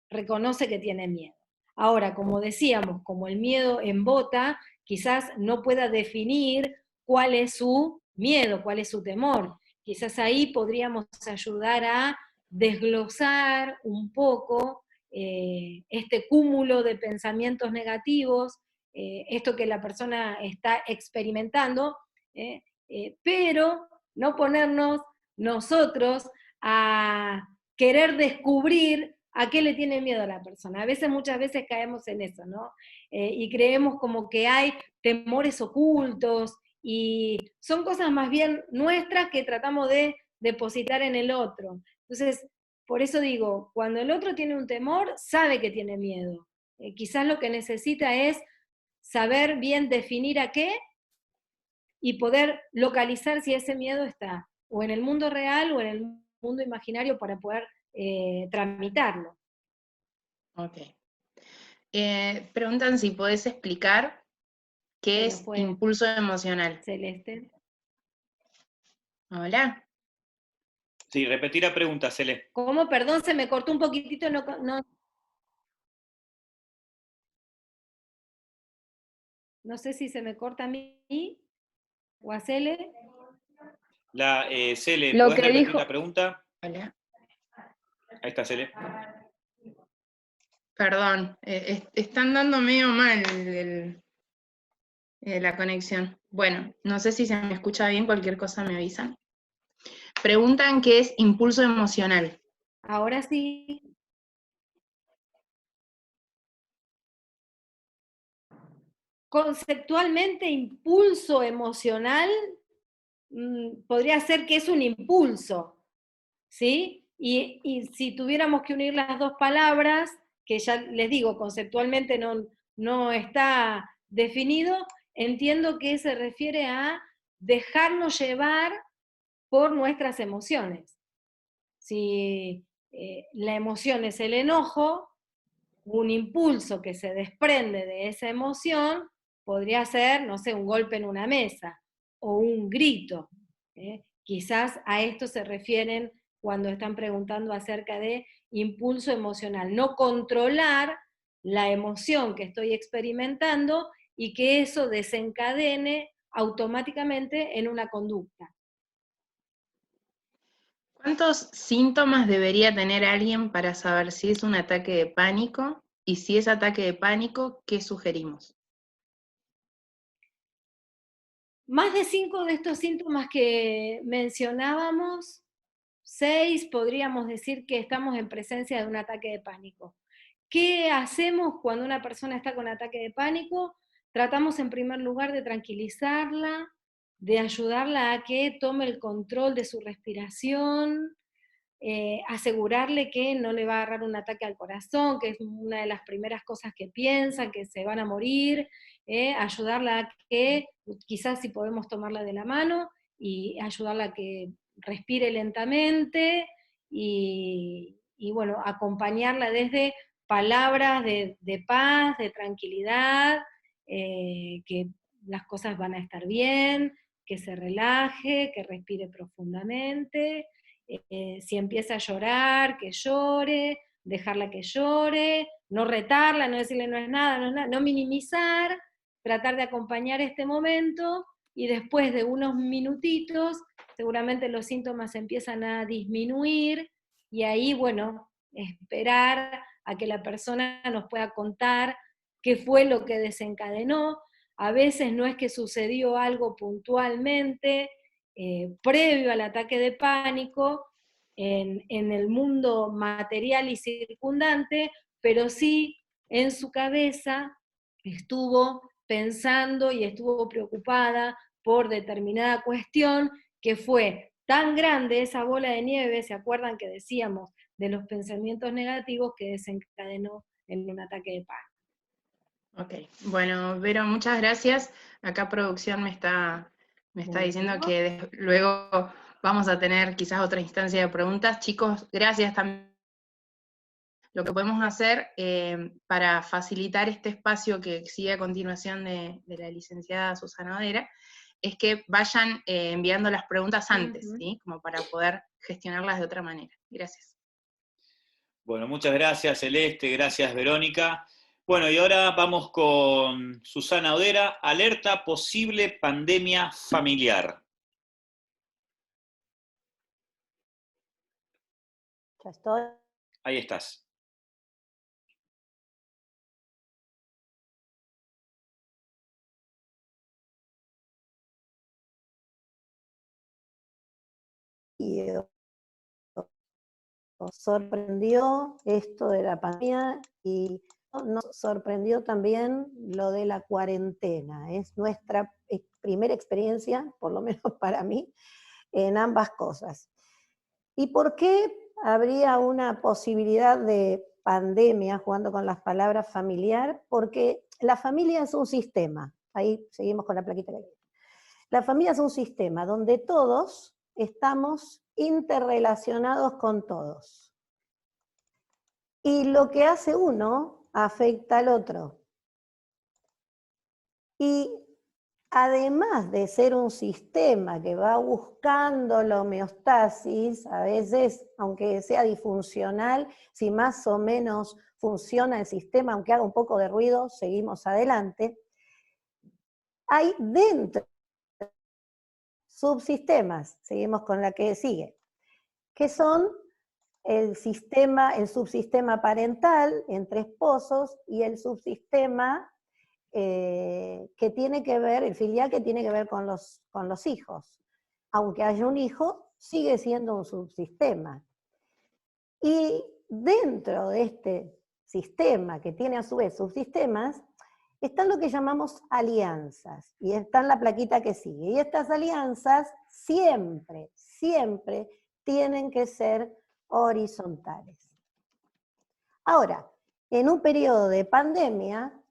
reconoce que tiene miedo. Ahora, como decíamos, como el miedo embota, quizás no pueda definir cuál es su miedo, cuál es su temor. Quizás ahí podríamos ayudar a desglosar un poco este cúmulo de pensamientos negativos, esto que la persona está experimentando, pero no ponernos nosotros a querer descubrir a qué le tiene miedo a la persona. A veces, muchas veces caemos en eso, ¿no? Y creemos como que hay temores ocultos y son cosas más bien nuestras que tratamos de depositar en el otro. Entonces, por eso digo, cuando el otro tiene un temor, sabe que tiene miedo. Quizás lo que necesita es saber bien definir a qué y poder localizar si ese miedo está o en el mundo real o en el mundo imaginario para poder tramitarlo. Ok. Preguntan si podés explicar qué es impulso emocional. Celeste. Hola. Sí, repetir la pregunta, Celeste. ¿Cómo? Perdón, se me cortó un poquitito, no sé si se me corta a mí o a Cele. Cele, Lo ¿podés que repetir dijo. la pregunta? Hola. Ahí está, Cele. Perdón, están dando medio mal la conexión. Bueno, no sé si se me escucha bien, cualquier cosa me avisan. Preguntan qué es impulso emocional. Ahora sí. Conceptualmente, impulso emocional podría ser que es un impulso, ¿sí? Y si tuviéramos que unir las dos palabras, que ya les digo, conceptualmente no está definido, entiendo que se refiere a dejarnos llevar por nuestras emociones. Si la emoción es el enojo, un impulso que se desprende de esa emoción podría ser, no sé, un golpe en una mesa o un grito. Quizás a esto se refieren cuando están preguntando acerca de impulso emocional, no controlar la emoción que estoy experimentando y que eso desencadene automáticamente en una conducta. ¿Cuántos síntomas debería tener alguien para saber si es un ataque de pánico? Y si es ataque de pánico, ¿qué sugerimos? más de 5 de estos síntomas que mencionábamos, 6 podríamos decir que estamos en presencia de un ataque de pánico. ¿Qué hacemos cuando una persona está con ataque de pánico? Tratamos en primer lugar de tranquilizarla, de ayudarla a que tome el control de su respiración, asegurarle que no le va a agarrar un ataque al corazón, que es una de las primeras cosas que piensan, que se van a morir, ayudarla a que, quizás si podemos tomarla de la mano, y ayudarla a que respire lentamente, y bueno, acompañarla desde palabras de paz, de tranquilidad, que las cosas van a estar bien, que se relaje, que respire profundamente, si empieza a llorar, que llore, dejarla que llore, no retarla, no decirle no es nada, no es nada, no minimizar, tratar de acompañar este momento, y después de unos minutitos seguramente los síntomas empiezan a disminuir, y ahí, bueno, esperar a que la persona nos pueda contar qué fue lo que desencadenó. A veces no es que sucedió algo puntualmente, previo al ataque de pánico, en el mundo material y circundante, pero sí en su cabeza estuvo pensando y estuvo preocupada por determinada cuestión, que fue tan grande esa bola de nieve, ¿se acuerdan que decíamos de los pensamientos negativos, que desencadenó en un ataque de pánico? Ok, bueno, Vero, muchas gracias. Acá producción me está diciendo que luego vamos a tener quizás otra instancia de preguntas. Chicos, gracias también. Lo que podemos hacer para facilitar este espacio que sigue a continuación de la licenciada Susana Odera, es que vayan enviando las preguntas antes, ¿sí? Como para poder gestionarlas de otra manera. Gracias. Bueno, muchas gracias Celeste, gracias Verónica. Bueno, y ahora vamos con Susana Odera, alerta posible pandemia familiar. Ya estoy. Ahí estás. Y nos sorprendió esto de la pandemia y nos sorprendió también lo de la cuarentena. Es nuestra primera experiencia, por lo menos para mí, en ambas cosas. ¿Y por qué habría una posibilidad de pandemia, jugando con las palabras familiar? Porque la familia es un sistema. Ahí seguimos con la plaquita que hay. La familia es un sistema donde todos estamos interrelacionados con todos. Y lo que hace uno afecta al otro. Y además de ser un sistema que va buscando la homeostasis, a veces, aunque sea disfuncional, si más o menos funciona el sistema, aunque haga un poco de ruido, seguimos adelante, hay dentro subsistemas, seguimos con la que sigue, que son el subsistema parental entre esposos y el subsistema que tiene que ver, el filial que tiene que ver con los hijos. Aunque haya un hijo, sigue siendo un subsistema. Y dentro de este sistema, que tiene a su vez subsistemas, están lo que llamamos alianzas, y está en la plaquita que sigue. Y estas alianzas siempre, siempre tienen que ser horizontales. Ahora, en un periodo de pandemia,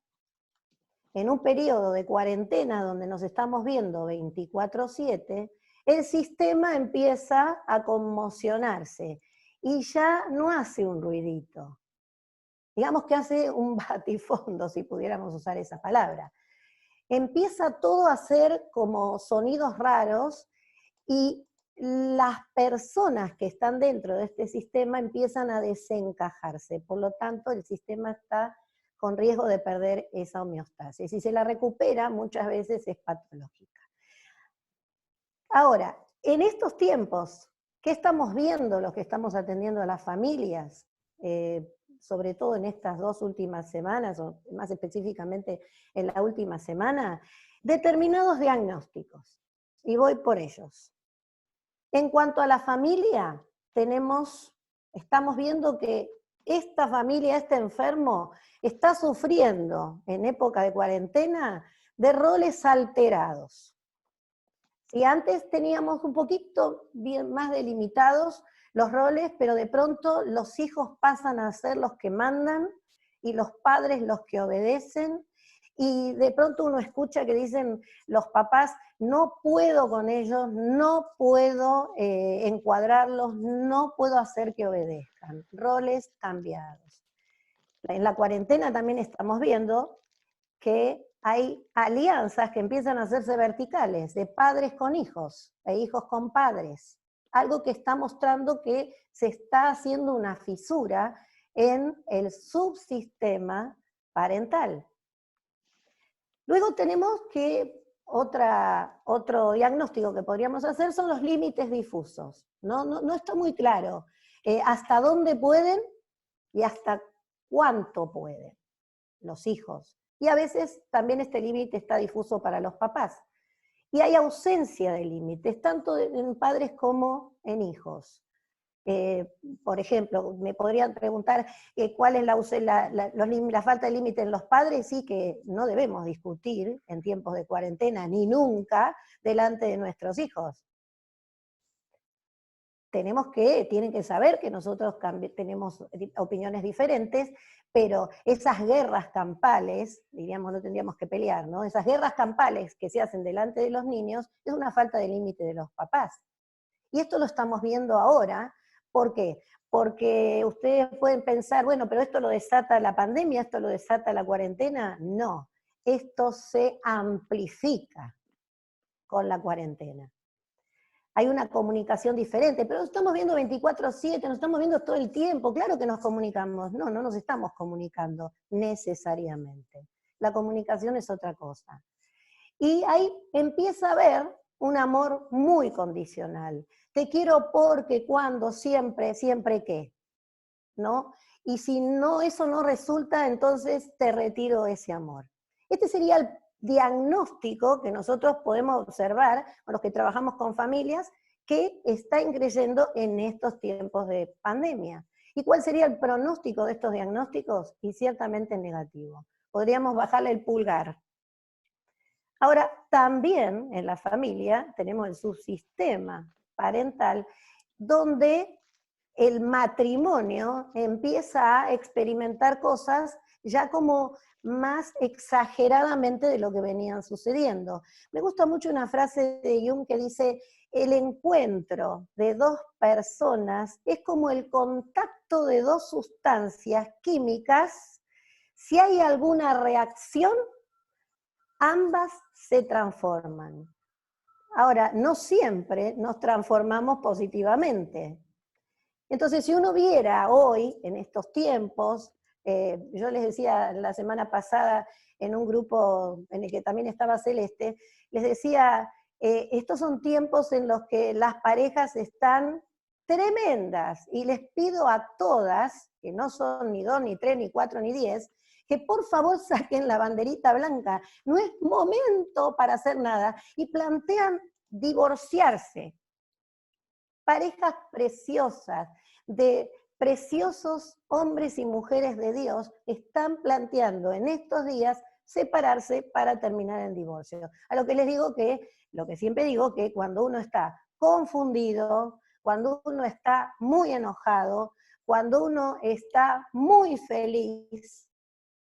en un periodo de cuarentena donde nos estamos viendo 24/7, el sistema empieza a conmocionarse y ya no hace un ruidito. Digamos que hace un batifondo, si pudiéramos usar esa palabra. Empieza todo a hacer como sonidos raros, y las personas que están dentro de este sistema empiezan a desencajarse. Por lo tanto, el sistema está con riesgo de perder esa homeostasis. Si se la recupera, muchas veces es patológica. Ahora, en estos tiempos, ¿qué estamos viendo los que estamos atendiendo a las familias? sobre todo en estas 2 últimas semanas, o más específicamente en la última semana, determinados diagnósticos, y voy por ellos. En cuanto a la familia, estamos viendo que esta familia, este enfermo, está sufriendo en época de cuarentena de roles alterados. Si antes teníamos un poquito bien más delimitados los roles, pero de pronto los hijos pasan a ser los que mandan y los padres los que obedecen, y de pronto uno escucha que dicen los papás, no puedo con ellos, no puedo encuadrarlos, no puedo hacer que obedezcan. Roles cambiados. En la cuarentena también estamos viendo que hay alianzas que empiezan a hacerse verticales, de padres con hijos, e hijos con padres. Algo que está mostrando que se está haciendo una fisura en el subsistema parental. Luego tenemos que otro diagnóstico que podríamos hacer son los límites difusos. No está muy claro hasta dónde pueden y hasta cuánto pueden los hijos. Y a veces también este límite está difuso para los papás. Y hay ausencia de límites, tanto en padres como en hijos. Por ejemplo, me podrían preguntar cuál es la falta de límite en los padres. Sí, que no debemos discutir en tiempos de cuarentena, ni nunca, delante de nuestros hijos. Tienen que saber que nosotros tenemos opiniones diferentes, pero esas guerras campales, diríamos, no tendríamos que pelear, ¿no? Esas guerras campales que se hacen delante de los niños es una falta de límite de los papás. Y esto lo estamos viendo ahora. ¿Por qué? Porque ustedes pueden pensar, bueno, pero esto lo desata la pandemia, esto lo desata la cuarentena. No, esto se amplifica con la cuarentena. Hay una comunicación diferente, pero estamos viendo 24/7, nos estamos viendo todo el tiempo, claro que nos comunicamos. No nos estamos comunicando necesariamente. La comunicación es otra cosa. Y ahí empieza a haber un amor muy condicional. Te quiero porque, cuando, siempre, siempre que, ¿no? Y si no, eso no resulta, entonces te retiro ese amor. Este sería el diagnóstico que nosotros podemos observar con los que trabajamos con familias que están creyendo en estos tiempos de pandemia. ¿Y cuál sería el pronóstico de estos diagnósticos? Y ciertamente negativo. Podríamos bajarle el pulgar. Ahora, también en la familia tenemos el subsistema parental, donde el matrimonio empieza a experimentar cosas ya como más exageradamente de lo que venían sucediendo. Me gusta mucho una frase de Jung que dice: el encuentro de 2 personas es como el contacto de 2 sustancias químicas. Si hay alguna reacción, ambas se transforman. Ahora, no siempre nos transformamos positivamente. Entonces, si uno viera hoy, en estos tiempos, yo les decía la semana pasada en un grupo en el que también estaba Celeste, les decía, estos son tiempos en los que las parejas están tremendas, y les pido a todas, que no son ni 2, ni 3, ni 4, ni 10, que por favor saquen la banderita blanca. No es momento para hacer nada, y plantean divorciarse. Parejas preciosas, de preciosos hombres y mujeres de Dios, están planteando en estos días separarse para terminar el divorcio. A lo que les digo lo que siempre digo, que cuando uno está confundido, cuando uno está muy enojado, cuando uno está muy feliz,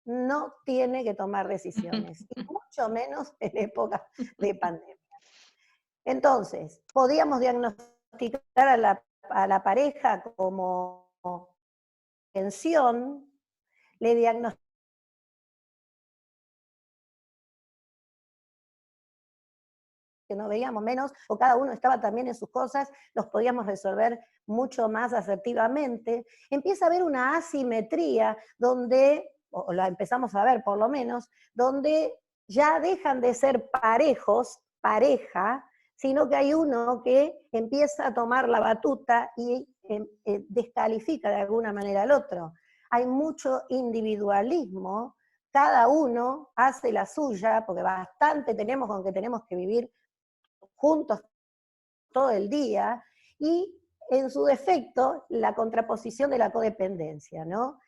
no tiene que tomar decisiones, y mucho menos en época de pandemia. Entonces, podíamos diagnosticar a la pareja como tensión, le diagnosticamos que no veíamos menos, o cada uno estaba también en sus cosas, los podíamos resolver mucho más asertivamente. Empieza a haber una asimetría donde, o la empezamos a ver por lo menos, donde ya dejan de ser parejos, pareja, sino que hay uno que empieza a tomar la batuta y descalifica de alguna manera al otro. hay mucho individualismo, cada uno hace la suya, porque bastante tenemos con que tenemos que vivir juntos todo el día, y en su defecto, la contraposición de la codependencia, ¿no?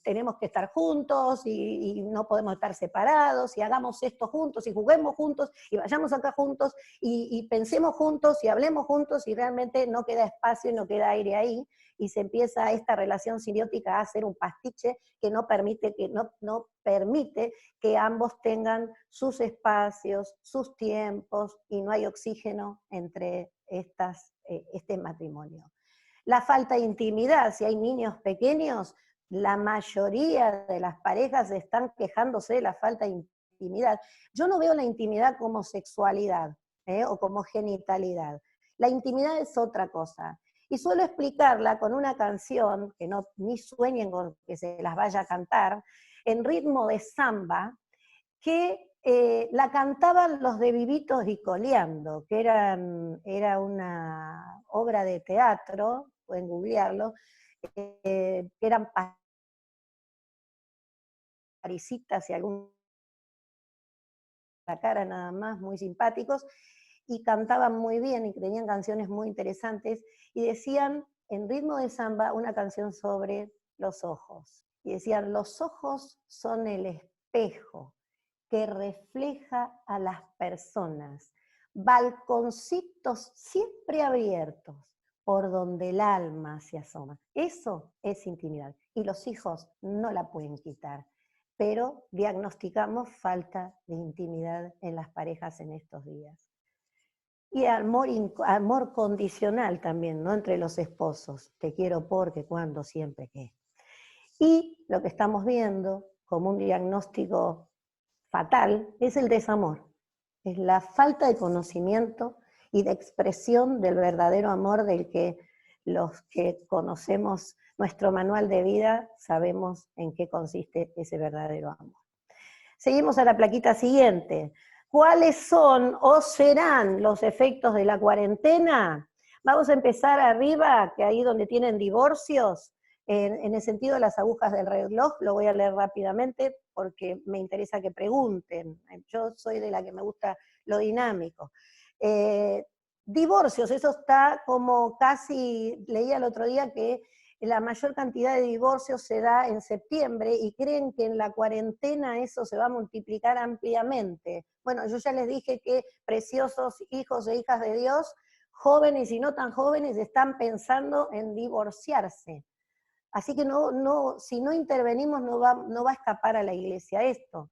Tenemos que estar juntos y no podemos estar separados, y hagamos esto juntos, y juguemos juntos, y vayamos acá juntos, y pensemos juntos, y hablemos juntos, y realmente no queda espacio y no queda aire ahí, y se empieza esta relación simbiótica a hacer un pastiche que no permite que ambos tengan sus espacios, sus tiempos, y no hay oxígeno entre este matrimonio. La falta de intimidad, si hay niños pequeños, la mayoría de las parejas están quejándose de la falta de intimidad. Yo no veo la intimidad como sexualidad, o como genitalidad. La intimidad es otra cosa. Y suelo explicarla con una canción, que no, ni sueñen con que se las vaya a cantar, en ritmo de samba, que la cantaban los de Vivitos y Coleando, que era una obra de teatro, pueden googlearlo, que eran parisitas y alguna cara nada más, muy simpáticos, y cantaban muy bien y tenían canciones muy interesantes, y decían en ritmo de samba una canción sobre los ojos. Y decían, los ojos son el espejo que refleja a las personas, balconcitos siempre abiertos por donde el alma se asoma. Eso es intimidad, y los hijos no la pueden quitar, pero diagnosticamos falta de intimidad en las parejas en estos días. Y amor condicional también, ¿no? Entre los esposos, te quiero porque, cuando, siempre que. Y lo que estamos viendo como un diagnóstico fatal es el desamor, es la falta de conocimiento y de expresión del verdadero amor, del que los que conocemos nuestro manual de vida sabemos en qué consiste ese verdadero amor. Seguimos a la plaquita siguiente. ¿Cuáles son o serán los efectos de la cuarentena? Vamos a empezar arriba, que ahí donde tienen divorcios, en el sentido de las agujas del reloj, lo voy a leer rápidamente porque me interesa que pregunten. Yo soy de la que me gusta lo dinámico. Divorcios, eso está como casi, leía el otro día que la mayor cantidad de divorcios se da en septiembre, y creen que en la cuarentena eso se va a multiplicar ampliamente. Bueno, yo ya les dije que preciosos hijos e hijas de Dios, jóvenes y no tan jóvenes, están pensando en divorciarse. Así que si no intervenimos no va a escapar a la iglesia esto.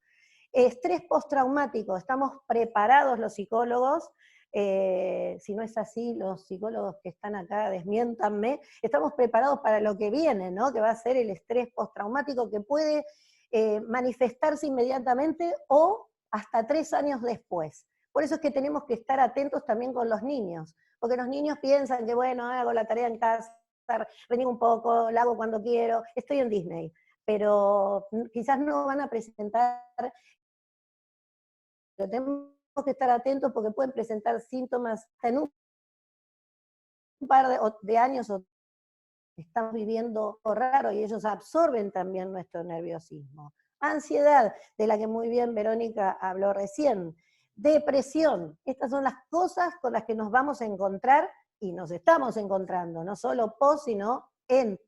Estrés postraumático, estamos preparados los psicólogos, si no es así, los psicólogos que están acá, desmiéntanme, estamos preparados para lo que viene, ¿no? Que va a ser el estrés postraumático, que puede manifestarse inmediatamente o hasta 3 años después. Por eso es que tenemos que estar atentos también con los niños, porque los niños piensan que, bueno, hago la tarea en casa, reniego un poco, la hago cuando quiero, estoy en Disney, pero quizás no van a presentar, pero tenemos que estar atentos porque pueden presentar síntomas en un par de años, o estamos viviendo raro, y ellos absorben también nuestro nerviosismo. Ansiedad, de la que muy bien Verónica habló recién. Depresión, estas son las cosas con las que nos vamos a encontrar, y nos estamos encontrando, no solo post, sino en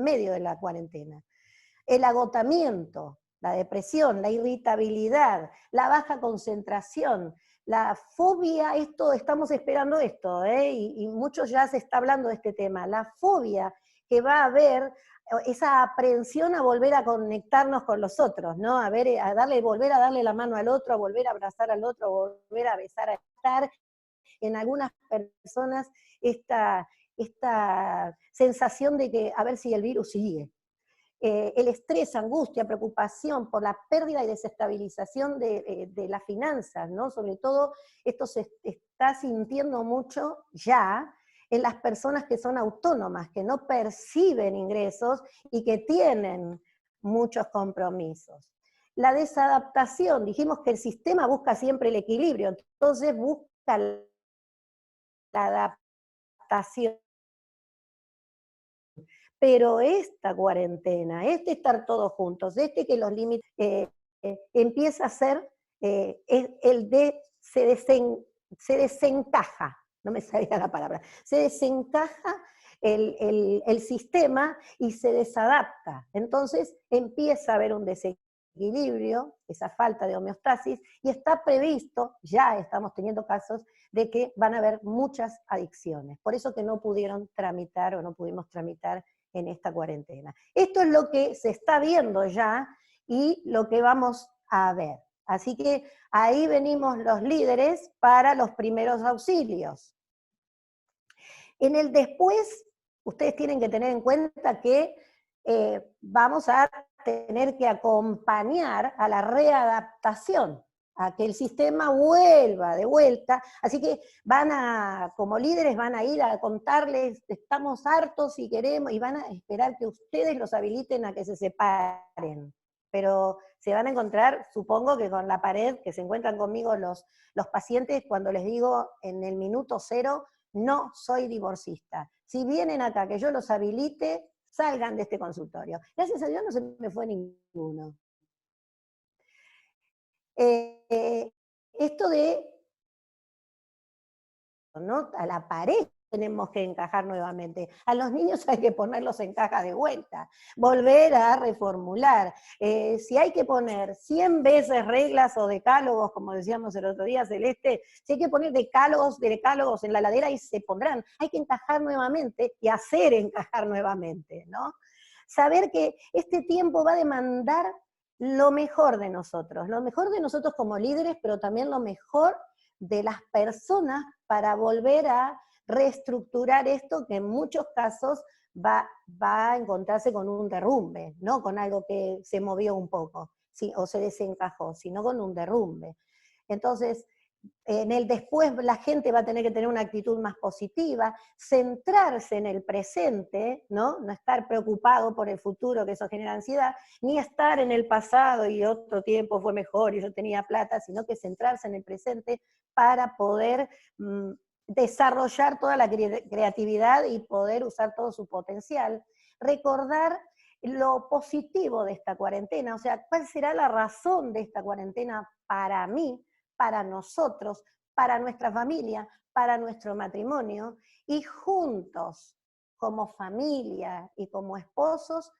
medio de la cuarentena. El agotamiento, la depresión, la irritabilidad, la baja concentración, la fobia, estamos esperando esto, y muchos ya se está hablando de este tema, la fobia que va a haber, esa aprehensión a volver a conectarnos con los otros, ¿no? Volver a darle la mano al otro, a volver a abrazar al otro, a volver a besar, a estar en algunas personas esta sensación de que a ver si el virus sigue. El estrés, angustia, preocupación por la pérdida y desestabilización de las finanzas, ¿no? Sobre todo esto se está sintiendo mucho ya en las personas que son autónomas, que no perciben ingresos y que tienen muchos compromisos. La desadaptación, dijimos que el sistema busca siempre el equilibrio, entonces busca la adaptación. pero esta cuarentena, este estar todos juntos, este que los límites, empieza a ser el de se desencaja, no me salía la palabra, se desencaja el sistema y se desadapta. Entonces empieza a haber un desequilibrio, esa falta de homeostasis, y está previsto, ya estamos teniendo casos, de que van a haber muchas adicciones. Por eso que no pudieron tramitar o no pudimos tramitar en esta cuarentena. Esto es lo que se está viendo ya y lo que vamos a ver. Así que ahí venimos los líderes para los primeros auxilios. En el después, ustedes tienen que tener en cuenta que vamos a tener que acompañar a la readaptación, a que el sistema vuelva de vuelta. Así que como líderes van a ir a contarles, estamos hartos y queremos, y van a esperar que ustedes los habiliten a que se separen. Pero se van a encontrar, supongo que con la pared, que se encuentran conmigo los pacientes cuando les digo en el minuto 0, no soy divorcista. Si vienen acá que yo los habilite, salgan de este consultorio. Gracias a Dios no se me fue ninguno. Esto de, ¿no? A la pared tenemos que encajar nuevamente. A los niños hay que ponerlos en caja de vuelta, volver a reformular. Si hay que poner 100 veces reglas o decálogos, como decíamos el otro día, Celeste, si hay que poner decálogos en la ladera y se pondrán, hay que encajar nuevamente y hacer encajar nuevamente, ¿no? Saber que este tiempo va a demandar lo mejor de nosotros como líderes, pero también lo mejor de las personas para volver a reestructurar esto que en muchos casos va a encontrarse con un derrumbe, no con algo que se movió un poco, ¿sí? O se desencajó, sino con un derrumbe. Entonces, en el después la gente va a tener que tener una actitud más positiva, centrarse en el presente, ¿no? No estar preocupado por el futuro, que eso genera ansiedad, ni estar en el pasado y otro tiempo fue mejor y yo tenía plata, sino que centrarse en el presente para poder desarrollar toda la creatividad y poder usar todo su potencial. Recordar lo positivo de esta cuarentena, o sea, ¿cuál será la razón de esta cuarentena para mí, para nosotros, para nuestra familia, para nuestro matrimonio? Y juntos, como familia y como esposos,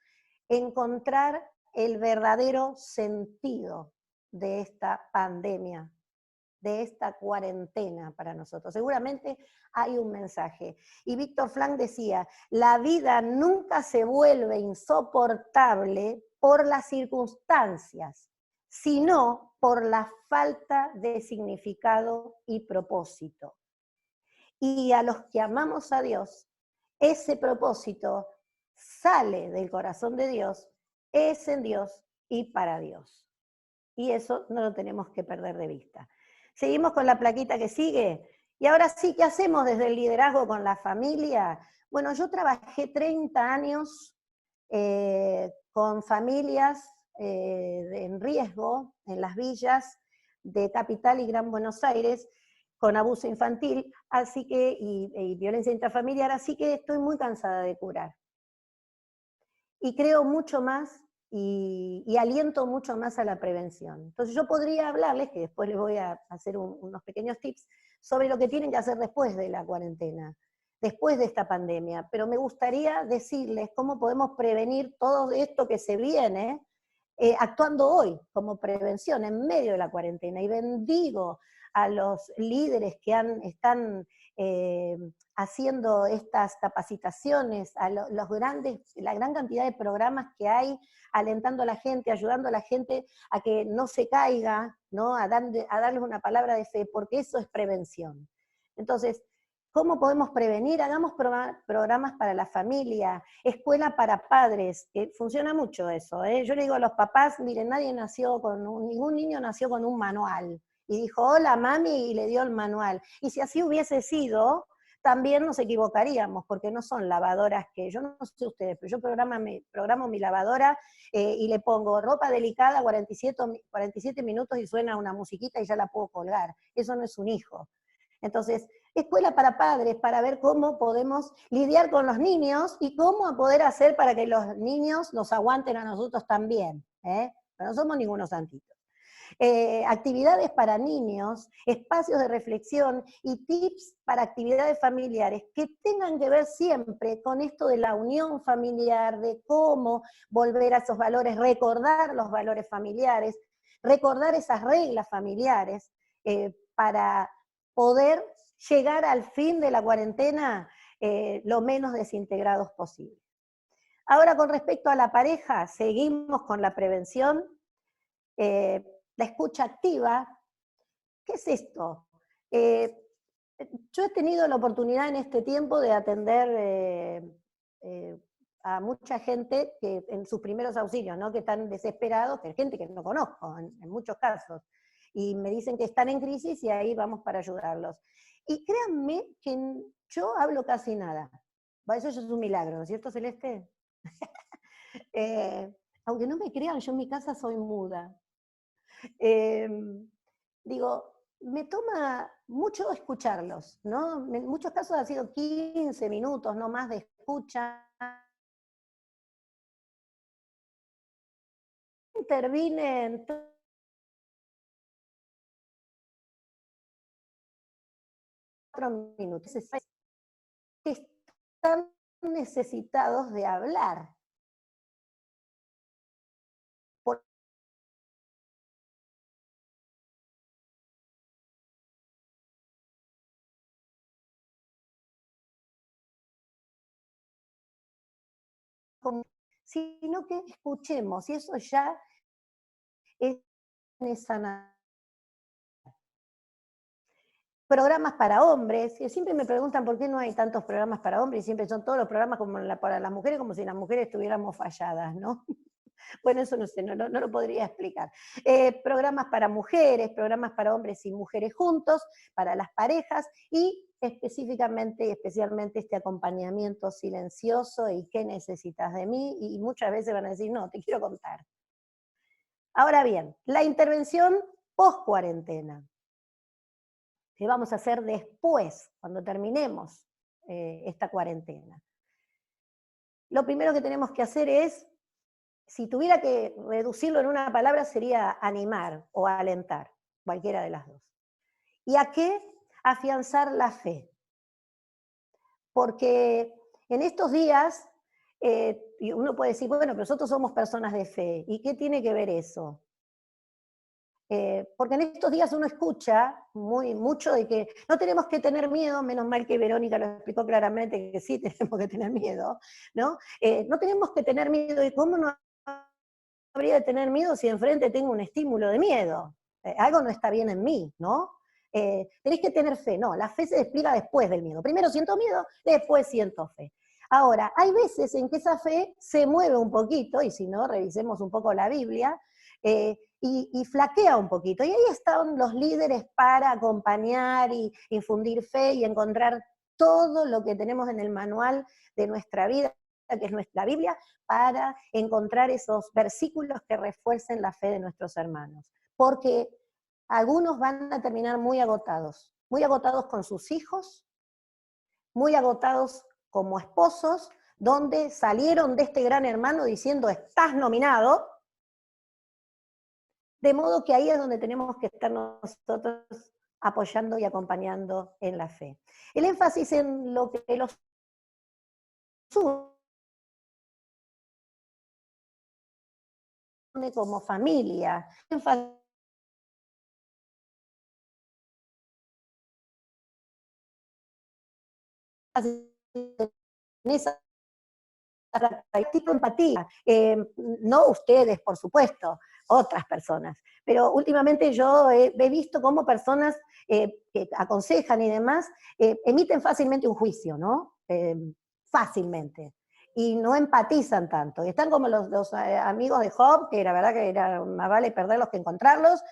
encontrar el verdadero sentido de esta pandemia, de esta cuarentena para nosotros. Seguramente hay un mensaje. Y Víctor Frank decía, la vida nunca se vuelve insoportable por las circunstancias, sino por la falta de significado y propósito. Y a los que amamos a Dios, ese propósito sale del corazón de Dios, es en Dios y para Dios. Y eso no lo tenemos que perder de vista. Seguimos con la plaquita que sigue. Y ahora sí, ¿qué hacemos desde el liderazgo con la familia? Bueno, yo trabajé 30 años con familias en riesgo en las villas de Capital y Gran Buenos Aires, con abuso infantil, así que, y violencia intrafamiliar, así que estoy muy cansada de curar. Y creo mucho más y aliento mucho más a la prevención. Entonces yo podría hablarles, que después les voy a hacer unos pequeños tips, sobre lo que tienen que hacer después de la cuarentena, después de esta pandemia, pero me gustaría decirles cómo podemos prevenir todo esto que se viene, actuando hoy como prevención en medio de la cuarentena, y bendigo a los líderes que están haciendo estas capacitaciones, a la gran cantidad de programas que hay, alentando a la gente, ayudando a la gente a que no se caiga, ¿no? A darles una palabra de fe, porque eso es prevención. Entonces, ¿cómo podemos prevenir? Hagamos programas para la familia, escuela para padres, que funciona mucho eso, ¿eh? Yo le digo a los papás, miren, ningún niño nació con un manual, y dijo, hola mami, y le dio el manual. Y si así hubiese sido, también nos equivocaríamos, porque no son lavadoras que, yo no sé ustedes, pero yo programo mi lavadora y le pongo ropa delicada 47 minutos y suena una musiquita y ya la puedo colgar. Eso no es un hijo. Entonces, escuela para padres, para ver cómo podemos lidiar con los niños y cómo poder hacer para que los niños nos aguanten a nosotros también, ¿eh? Pero no somos ningunos santitos. Actividades para niños, espacios de reflexión y tips para actividades familiares que tengan que ver siempre con esto de la unión familiar, de cómo volver a esos valores, recordar los valores familiares, recordar esas reglas familiares para poder llegar al fin de la cuarentena lo menos desintegrados posible. Ahora, con respecto a la pareja, seguimos con la prevención. La escucha activa, ¿qué es esto? Yo he tenido la oportunidad en este tiempo de atender a mucha gente que en sus primeros auxilios, ¿no? Que están desesperados, que hay gente que no conozco en muchos casos, y me dicen que están en crisis y ahí vamos para ayudarlos. Y créanme que yo hablo casi nada. Eso ya es un milagro, ¿no es cierto, Celeste? Aunque no me crean, yo en mi casa soy muda. Digo, me toma mucho escucharlos, ¿no? En muchos casos ha sido 15 minutos, no más, de escucha. Intervienen 4 minutos. Están necesitados de hablar. Sino que escuchemos, y eso ya es sanar. Programas para hombres, que siempre me preguntan por qué no hay tantos programas para hombres, y siempre son todos los programas como para las mujeres, como si las mujeres estuviéramos falladas, ¿no? Bueno, eso no sé, no lo podría explicar. Programas para mujeres, programas para hombres y mujeres juntos, para las parejas, y específicamente y especialmente este acompañamiento silencioso y qué necesitas de mí, y muchas veces van a decir, no, te quiero contar. Ahora bien, la intervención post-cuarentena, que vamos a hacer después, cuando terminemos esta cuarentena. Lo primero que tenemos que hacer es, si tuviera que reducirlo en una palabra, sería animar o alentar, cualquiera de las dos. ¿Y a qué? Afianzar la fe. Porque en estos días, uno puede decir, bueno, pero nosotros somos personas de fe, ¿y qué tiene que ver eso? Porque en estos días uno escucha mucho de que no tenemos que tener miedo, menos mal que Verónica lo explicó claramente, que sí tenemos que tener miedo, ¿no? No tenemos que tener miedo, ¿y cómo no habría de tener miedo si enfrente tengo un estímulo de miedo? Algo no está bien en mí, ¿no? Tenés que tener fe, no, la fe se despliega después del miedo. Primero siento miedo, después siento fe. Ahora, hay veces en que esa fe se mueve un poquito, y si no, revisemos un poco la Biblia, y flaquea un poquito. Y ahí están los líderes para acompañar y infundir fe y encontrar todo lo que tenemos en el manual de nuestra vida, que es nuestra Biblia, para encontrar esos versículos que refuercen la fe de nuestros hermanos. Porque algunos van a terminar muy agotados con sus hijos, muy agotados como esposos, donde salieron de este gran hermano diciendo, estás nominado. De modo que ahí es donde tenemos que estar nosotros apoyando y acompañando en la fe. El énfasis en lo que los une como familia, énfasis en esa tipo de empatía, no ustedes, por supuesto, otras personas, pero últimamente yo he visto cómo personas que aconsejan y demás emiten fácilmente un juicio, ¿no? Fácilmente, y no empatizan tanto, y están como los amigos de Job, que la verdad que era más vale perderlos que encontrarlos,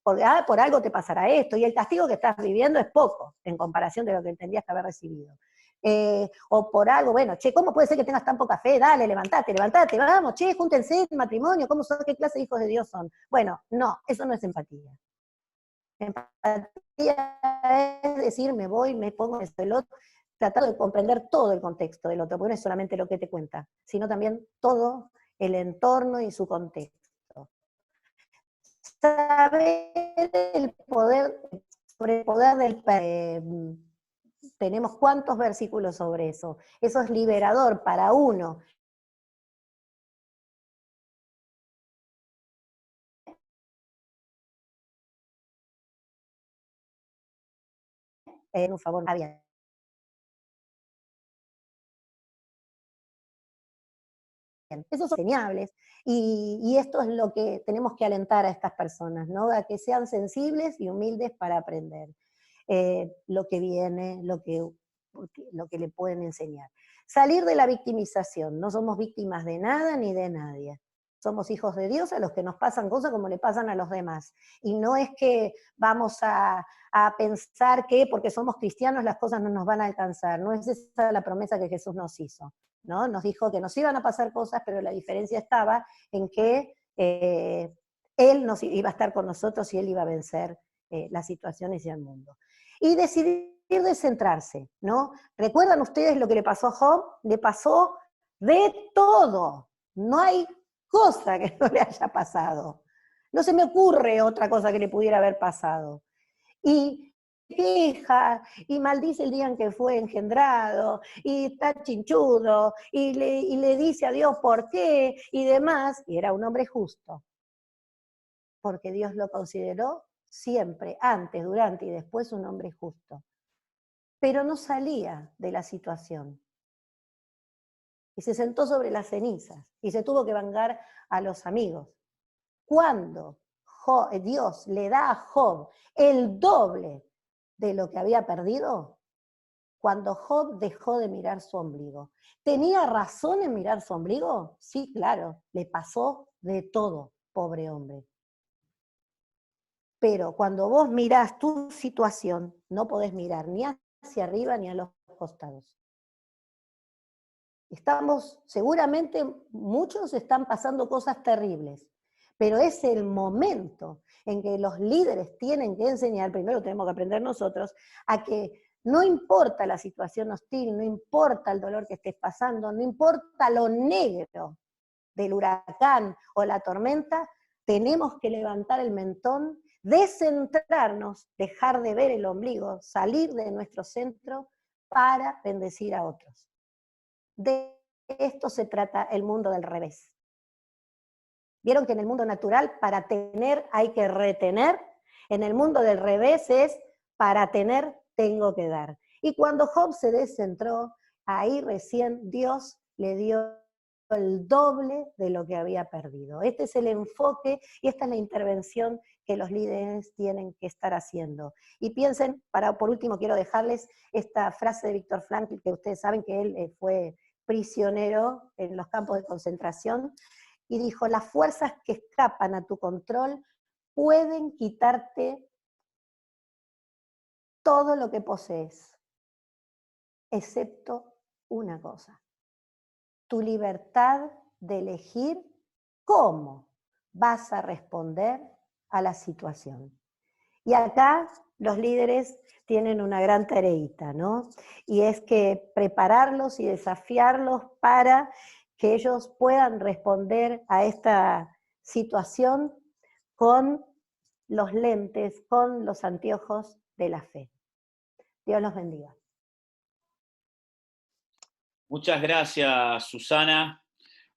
por algo te pasará esto, y el castigo que estás viviendo es poco, en comparación de lo que tendrías que haber recibido. O por algo, bueno, che, ¿cómo puede ser que tengas tan poca fe? Dale, levantate, vamos, che, júntense en matrimonio, ¿cómo son? ¿Qué clase de hijos de Dios son? Bueno, no, eso no es empatía. Empatía es decir, me voy, me pongo en el otro, tratando de comprender todo el contexto del otro, porque no es solamente lo que te cuenta, sino también todo el entorno y su contexto. Saber el poder, sobre el poder del... tenemos cuántos versículos sobre eso. Eso es liberador para uno. En un favor abierto. Esos son señables, y esto es lo que tenemos que alentar a estas personas, ¿no? A que sean sensibles y humildes para aprender lo que viene, lo que le pueden enseñar. Salir de la victimización, no somos víctimas de nada ni de nadie. Somos hijos de Dios a los que nos pasan cosas como le pasan a los demás. Y no es que vamos a pensar que porque somos cristianos las cosas no nos van a alcanzar. No es esa la promesa que Jesús nos hizo, ¿no? Nos dijo que nos iban a pasar cosas, pero la diferencia estaba en que Él iba a estar con nosotros y Él iba a vencer las situaciones y el mundo. Y decidir descentrarse, ¿no? ¿Recuerdan ustedes lo que le pasó a Job? Le pasó de todo. No hay cosa que no le haya pasado. No se me ocurre otra cosa que le pudiera haber pasado. Y queja, y maldice el día en que fue engendrado, y está chinchudo, y le dice a Dios por qué, y demás, y era un hombre justo, porque Dios lo consideró siempre, antes, durante y después, un hombre justo. Pero no salía de la situación. Y se sentó sobre las cenizas, y se tuvo que vengar a los amigos. Cuando Dios le da a Job el doble de lo que había perdido, cuando Job dejó de mirar su ombligo. ¿Tenía razón en mirar su ombligo? Sí, claro, le pasó de todo, pobre hombre. Pero cuando vos mirás tu situación, no podés mirar ni hacia arriba ni a los costados. Seguramente muchos están pasando cosas terribles, pero es el momento en que los líderes tienen que enseñar, primero tenemos que aprender nosotros, a que no importa la situación hostil, no importa el dolor que estés pasando, no importa lo negro del huracán o la tormenta, tenemos que levantar el mentón, descentrarnos, dejar de ver el ombligo, salir de nuestro centro para bendecir a otros. De esto se trata el mundo del revés. Vieron que en el mundo natural para tener hay que retener, en el mundo del revés es para tener tengo que dar. Y cuando Job se descentró, ahí recién Dios le dio el doble de lo que había perdido. Este es el enfoque y esta es la intervención que los líderes tienen que estar haciendo. Y piensen, por último quiero dejarles esta frase de Viktor Frankl, que ustedes saben que él fue prisionero en los campos de concentración, y dijo, las fuerzas que escapan a tu control pueden quitarte todo lo que posees, excepto una cosa, tu libertad de elegir cómo vas a responder a la situación. Y acá los líderes tienen una gran tareita, ¿no? Y es que prepararlos y desafiarlos para que ellos puedan responder a esta situación con los lentes, con los anteojos de la fe. Dios los bendiga. Muchas gracias, Susana.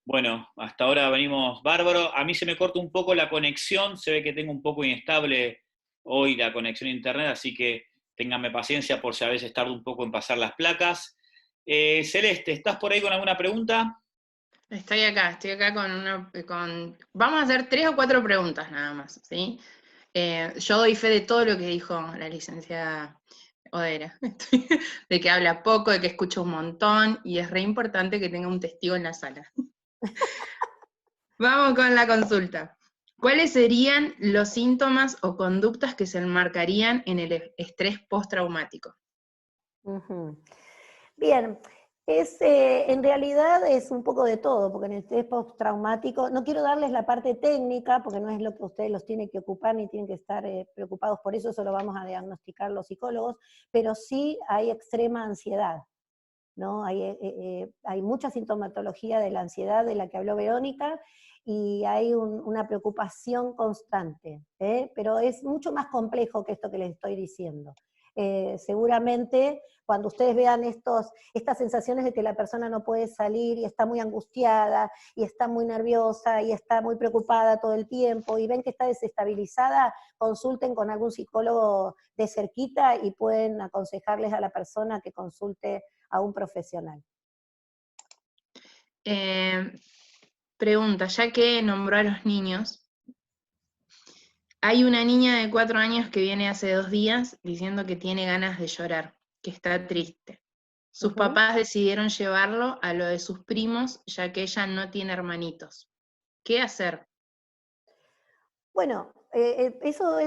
Bueno, hasta ahora venimos bárbaro. A mí se me corta un poco la conexión, se ve que tengo un poco inestable hoy la conexión a internet, así que ténganme paciencia por si a veces tardo un poco en pasar las placas. Celeste, ¿estás por ahí con alguna pregunta? Estoy acá vamos a hacer 3 o 4 preguntas nada más, ¿sí? Yo doy fe de todo lo que dijo la licenciada Odera, de que habla poco, de que escucha un montón, y es re importante que tenga un testigo en la sala. Vamos con la consulta. ¿Cuáles serían los síntomas o conductas que se enmarcarían en el estrés postraumático? Bien, En realidad es un poco de todo, porque en el estrés postraumático, no quiero darles la parte técnica, porque no es lo que ustedes los tienen que ocupar, ni tienen que estar preocupados por eso lo vamos a diagnosticar los psicólogos, pero sí hay extrema ansiedad, ¿no? Hay mucha sintomatología de la ansiedad de la que habló Verónica, y hay una preocupación constante, pero es mucho más complejo que esto que les estoy diciendo. Seguramente cuando ustedes vean estas sensaciones de que la persona no puede salir y está muy angustiada y está muy nerviosa y está muy preocupada todo el tiempo y ven que está desestabilizada, consulten con algún psicólogo de cerquita y pueden aconsejarles a la persona que consulte a un profesional. Pregunta, ya que nombró a los niños, hay una niña de 4 años que viene hace 2 días diciendo que tiene ganas de llorar, que está triste. Sus papás decidieron llevarlo a lo de sus primos, ya que ella no tiene hermanitos. ¿Qué hacer? Bueno, eso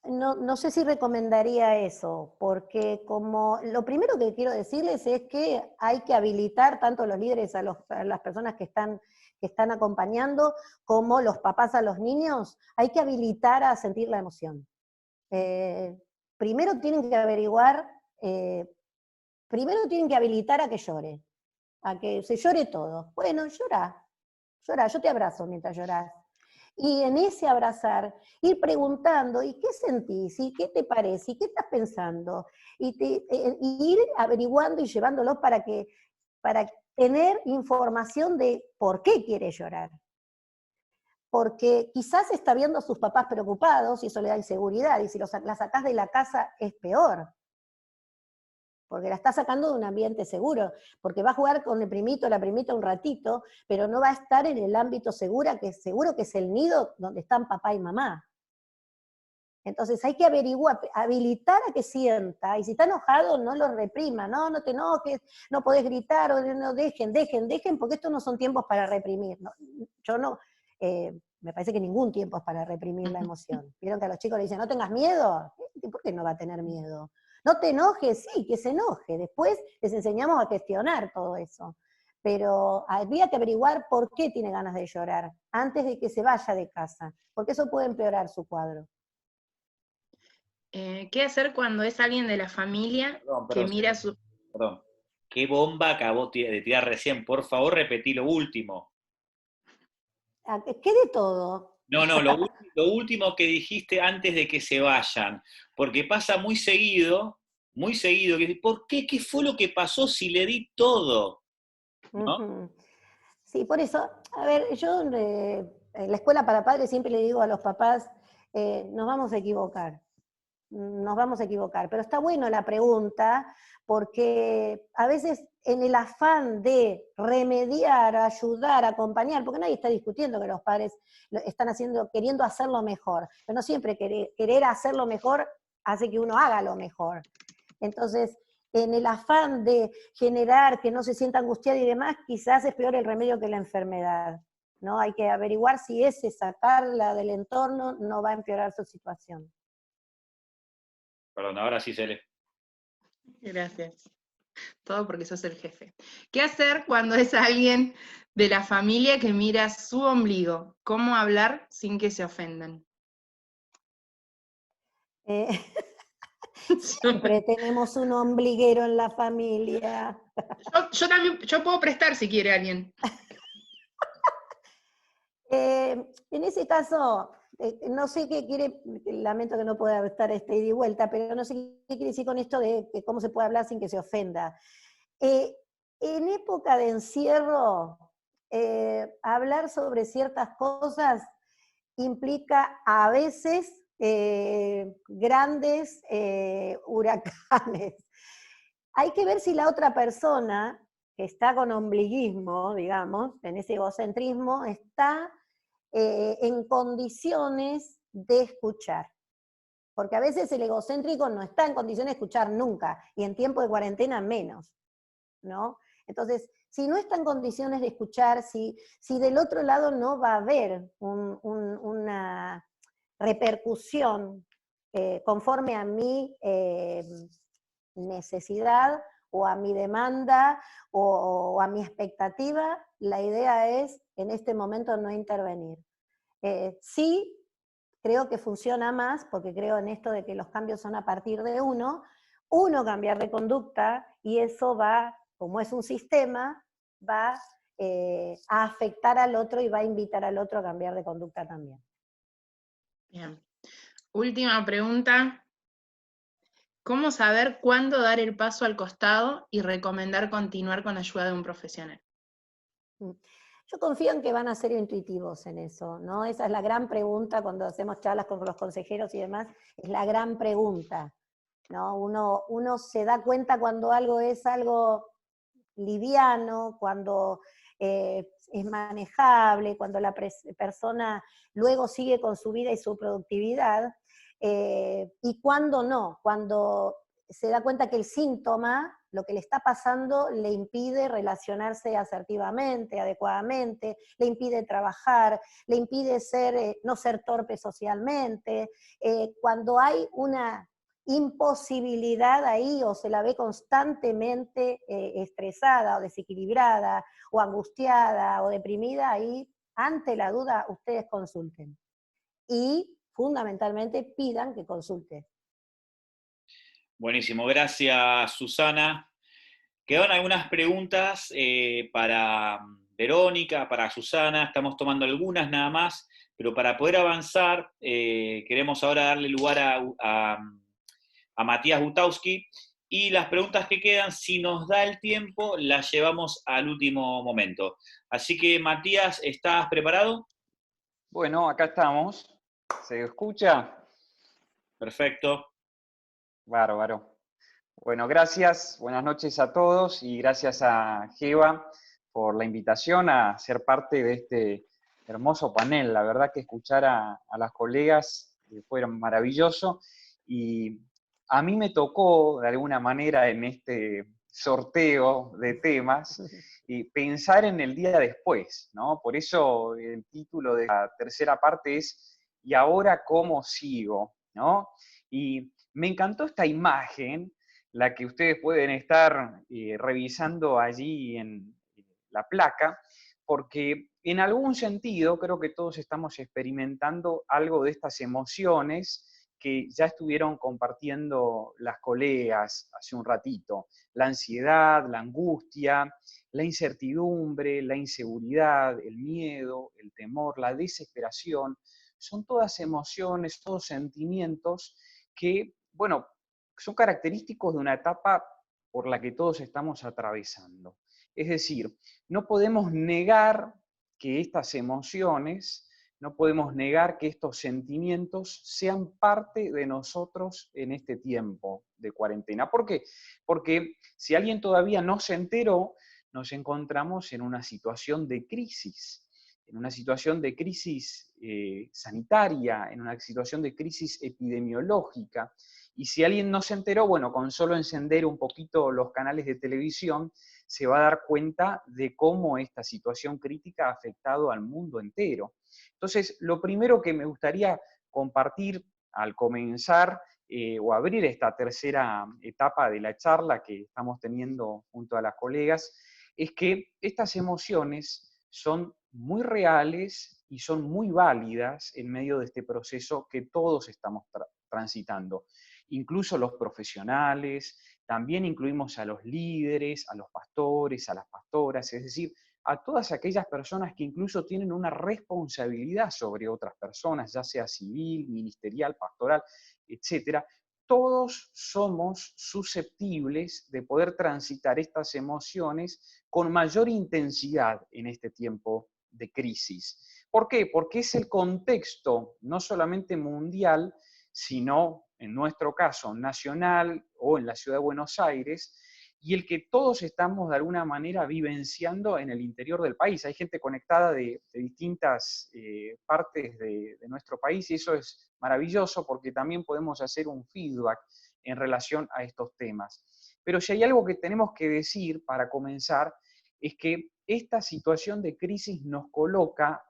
no sé si recomendaría eso, porque como lo primero que quiero decirles es que hay que habilitar tanto los líderes a las personas que están acompañando, como los papás a los niños, hay que habilitar a sentir la emoción. Primero tienen que averiguar, primero tienen que habilitar a que llore, a que se llore todo. Bueno, llora, yo te abrazo mientras llorás. Y en ese abrazar, ir preguntando, ¿y qué sentís? ¿Y qué te parece? ¿Y qué estás pensando? Y ir averiguando y llevándolo para tener información de por qué quiere llorar. Porque quizás está viendo a sus papás preocupados y eso le da inseguridad, y si la sacás de la casa es peor. Porque la está sacando de un ambiente seguro, porque va a jugar con el primito, la primita un ratito, pero no va a estar en el ámbito seguro que es el nido donde están papá y mamá. Entonces hay que averiguar, habilitar a que sienta, y si está enojado no lo reprima, no te enojes, no podés gritar, o no, dejen, porque estos no son tiempos para reprimir. No, yo no, me parece que ningún tiempo es para reprimir la emoción. ¿Vieron que a los chicos le dicen, no tengas miedo? ¿Por qué no va a tener miedo? No te enojes, sí, que se enoje. Después les enseñamos a gestionar todo eso. Pero habría que averiguar por qué tiene ganas de llorar, antes de que se vaya de casa, porque eso puede empeorar su cuadro. ¿Qué hacer cuando es alguien de la familia que mira su... Perdón. ¿Qué bomba acabó de tirar recién? Por favor, repetí lo último. ¿Qué de todo? No, lo último que dijiste antes de que se vayan, porque pasa muy seguido, que ¿por qué? ¿Qué fue lo que pasó si le di todo? ¿No? Sí, por eso, a ver, yo en la escuela para padres siempre le digo a los papás, nos vamos a equivocar, pero está bueno la pregunta, porque a veces en el afán de remediar, ayudar, acompañar, porque nadie está discutiendo que los padres están queriendo hacerlo mejor, pero no siempre querer hacerlo mejor hace que uno haga lo mejor. Entonces, en el afán de generar que no se sienta angustiado y demás, quizás es peor el remedio que la enfermedad, ¿no? Hay que averiguar si ese sacarla del entorno no va a empeorar su situación. Perdón, ahora sí, Cele. Gracias. Todo porque sos el jefe. ¿Qué hacer cuando es alguien de la familia que mira su ombligo? ¿Cómo hablar sin que se ofendan? Siempre tenemos un ombliguero en la familia. Yo también, yo puedo prestar si quiere alguien. En ese caso, no sé qué quiere, lamento que no pueda estar ida y vuelta, pero no sé qué quiere decir con esto de cómo se puede hablar sin que se ofenda. En época de encierro, hablar sobre ciertas cosas implica a veces grandes huracanes. Hay que ver si la otra persona, que está con ombliguismo, digamos, en ese egocentrismo, está en condiciones de escuchar. Porque a veces el egocéntrico no está en condiciones de escuchar nunca, y en tiempo de cuarentena menos, ¿no? Entonces, si no está en condiciones de escuchar, si del otro lado no va a haber una repercusión conforme a mi necesidad o a mi demanda o a mi expectativa, la idea es en este momento no intervenir. Sí, creo que funciona más, porque creo en esto de que los cambios son a partir de uno cambiar de conducta, y eso va, como es un sistema, va a afectar al otro y va a invitar al otro a cambiar de conducta también. Bien. Última pregunta. ¿Cómo saber cuándo dar el paso al costado y recomendar continuar con la ayuda de un profesional? Yo confío en que van a ser intuitivos en eso, ¿no? Esa es la gran pregunta cuando hacemos charlas con los consejeros y demás, es la gran pregunta, ¿no? Uno se da cuenta cuando algo es algo liviano, cuando es manejable, cuando la persona luego sigue con su vida y su productividad, y cuando no, cuando se da cuenta que el síntoma, lo que le está pasando, le impide relacionarse asertivamente, adecuadamente, le impide trabajar, le impide no ser torpe socialmente, cuando hay una imposibilidad ahí, o se la ve constantemente estresada o desequilibrada o angustiada o deprimida, ahí ante la duda ustedes consulten y fundamentalmente pidan que consulten. Buenísimo, gracias Susana. Quedaron algunas preguntas para Verónica, para Susana, estamos tomando algunas nada más, pero para poder avanzar queremos ahora darle lugar a Matías Butowski, y las preguntas que quedan, si nos da el tiempo, las llevamos al último momento. Así que Matías, ¿estás preparado? Bueno, acá estamos. ¿Se escucha? Perfecto. Bárbaro. Bueno, gracias. Buenas noches a todos y gracias a Geva por la invitación a ser parte de este hermoso panel. La verdad que escuchar a las colegas fue maravilloso, y a mí me tocó de alguna manera en este sorteo de temas y pensar en el día después, ¿no? Por eso el título de la tercera parte es ¿y ahora cómo sigo? ¿No? Y me encantó esta imagen, la que ustedes pueden estar revisando allí en la placa, porque en algún sentido creo que todos estamos experimentando algo de estas emociones que ya estuvieron compartiendo las colegas hace un ratito. La ansiedad, la angustia, la incertidumbre, la inseguridad, el miedo, el temor, la desesperación, son todas emociones, todos sentimientos que, bueno, son característicos de una etapa por la que todos estamos atravesando. Es decir, no podemos negar que estas emociones, no podemos negar que estos sentimientos sean parte de nosotros en este tiempo de cuarentena. ¿Por qué? Porque si alguien todavía no se enteró, nos encontramos en una situación de crisis, sanitaria, en una situación de crisis epidemiológica. Y si alguien no se enteró, bueno, con solo encender un poquito los canales de televisión, se va a dar cuenta de cómo esta situación crítica ha afectado al mundo entero. Entonces, lo primero que me gustaría compartir al comenzar o abrir esta tercera etapa de la charla que estamos teniendo junto a las colegas, es que estas emociones son muy reales y son muy válidas en medio de este proceso que todos estamos transitando. Incluso los profesionales, también incluimos a los líderes, a los pastores, a las pastoras, es decir, a todas aquellas personas que incluso tienen una responsabilidad sobre otras personas, ya sea civil, ministerial, pastoral, etcétera. Todos somos susceptibles de poder transitar estas emociones con mayor intensidad en este tiempo de crisis. ¿Por qué? Porque es el contexto, no solamente mundial, sino, en nuestro caso, nacional o en la ciudad de Buenos Aires, y el que todos estamos de alguna manera vivenciando en el interior del país. Hay gente conectada de distintas partes de nuestro país, y eso es maravilloso porque también podemos hacer un feedback en relación a estos temas. Pero si hay algo que tenemos que decir para comenzar, es que esta situación de crisis nos coloca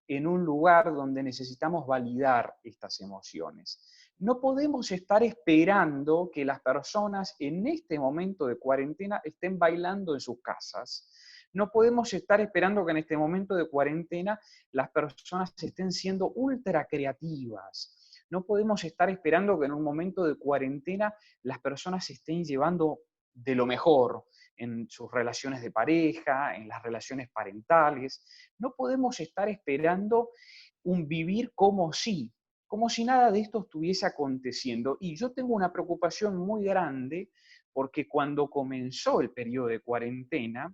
en un lugar donde necesitamos validar estas emociones. No podemos estar esperando que las personas en este momento de cuarentena estén bailando en sus casas. No podemos estar esperando que en este momento de cuarentena las personas estén siendo ultra creativas. No podemos estar esperando que en un momento de cuarentena las personas se estén llevando de lo mejor en sus relaciones de pareja, en las relaciones parentales. No podemos estar esperando un vivir como si nada de esto estuviese aconteciendo. Y yo tengo una preocupación muy grande porque cuando comenzó el periodo de cuarentena,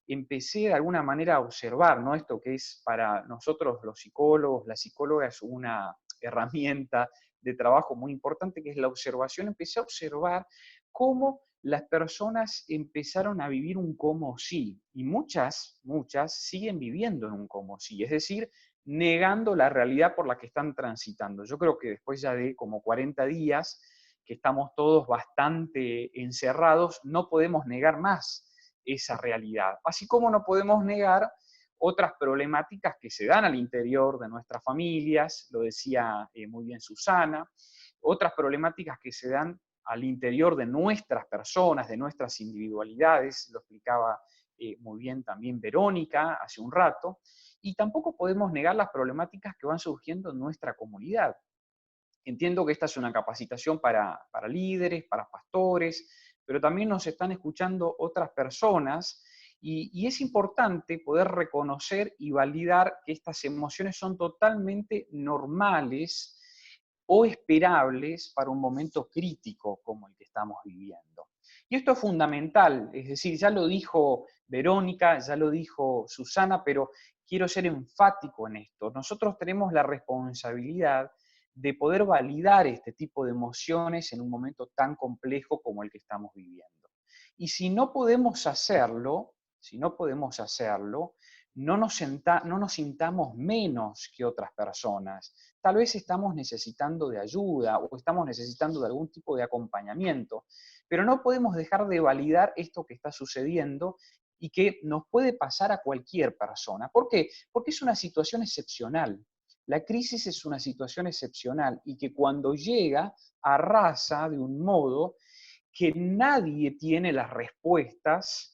empecé de alguna manera a observar, ¿no? Esto que es para nosotros los psicólogos, la psicóloga es una herramienta de trabajo muy importante, que es la observación. Empecé a observar cómo las personas empezaron a vivir un como si, y muchas siguen viviendo en un como si, es decir, negando la realidad por la que están transitando. Yo creo que después ya de como 40 días, que estamos todos bastante encerrados, no podemos negar más esa realidad. Así como no podemos negar otras problemáticas que se dan al interior de nuestras familias, lo decía muy bien Susana, otras problemáticas que se dan al interior de nuestras personas, de nuestras individualidades, lo explicaba muy bien también Verónica hace un rato, y tampoco podemos negar las problemáticas que van surgiendo en nuestra comunidad. Entiendo que esta es una capacitación para líderes, para pastores, pero también nos están escuchando otras personas y es importante poder reconocer y validar que estas emociones son totalmente normales o esperables para un momento crítico como el que estamos viviendo. Y esto es fundamental, es decir, ya lo dijo Verónica, ya lo dijo Susana, pero quiero ser enfático en esto. Nosotros tenemos la responsabilidad de poder validar este tipo de emociones en un momento tan complejo como el que estamos viviendo. Y si no podemos hacerlo, no nos sintamos menos que otras personas. Tal vez estamos necesitando de ayuda o estamos necesitando de algún tipo de acompañamiento, pero no podemos dejar de validar esto que está sucediendo y que nos puede pasar a cualquier persona. ¿Por qué? Porque es una situación excepcional. La crisis es una situación excepcional y que cuando llega arrasa de un modo que nadie tiene las respuestas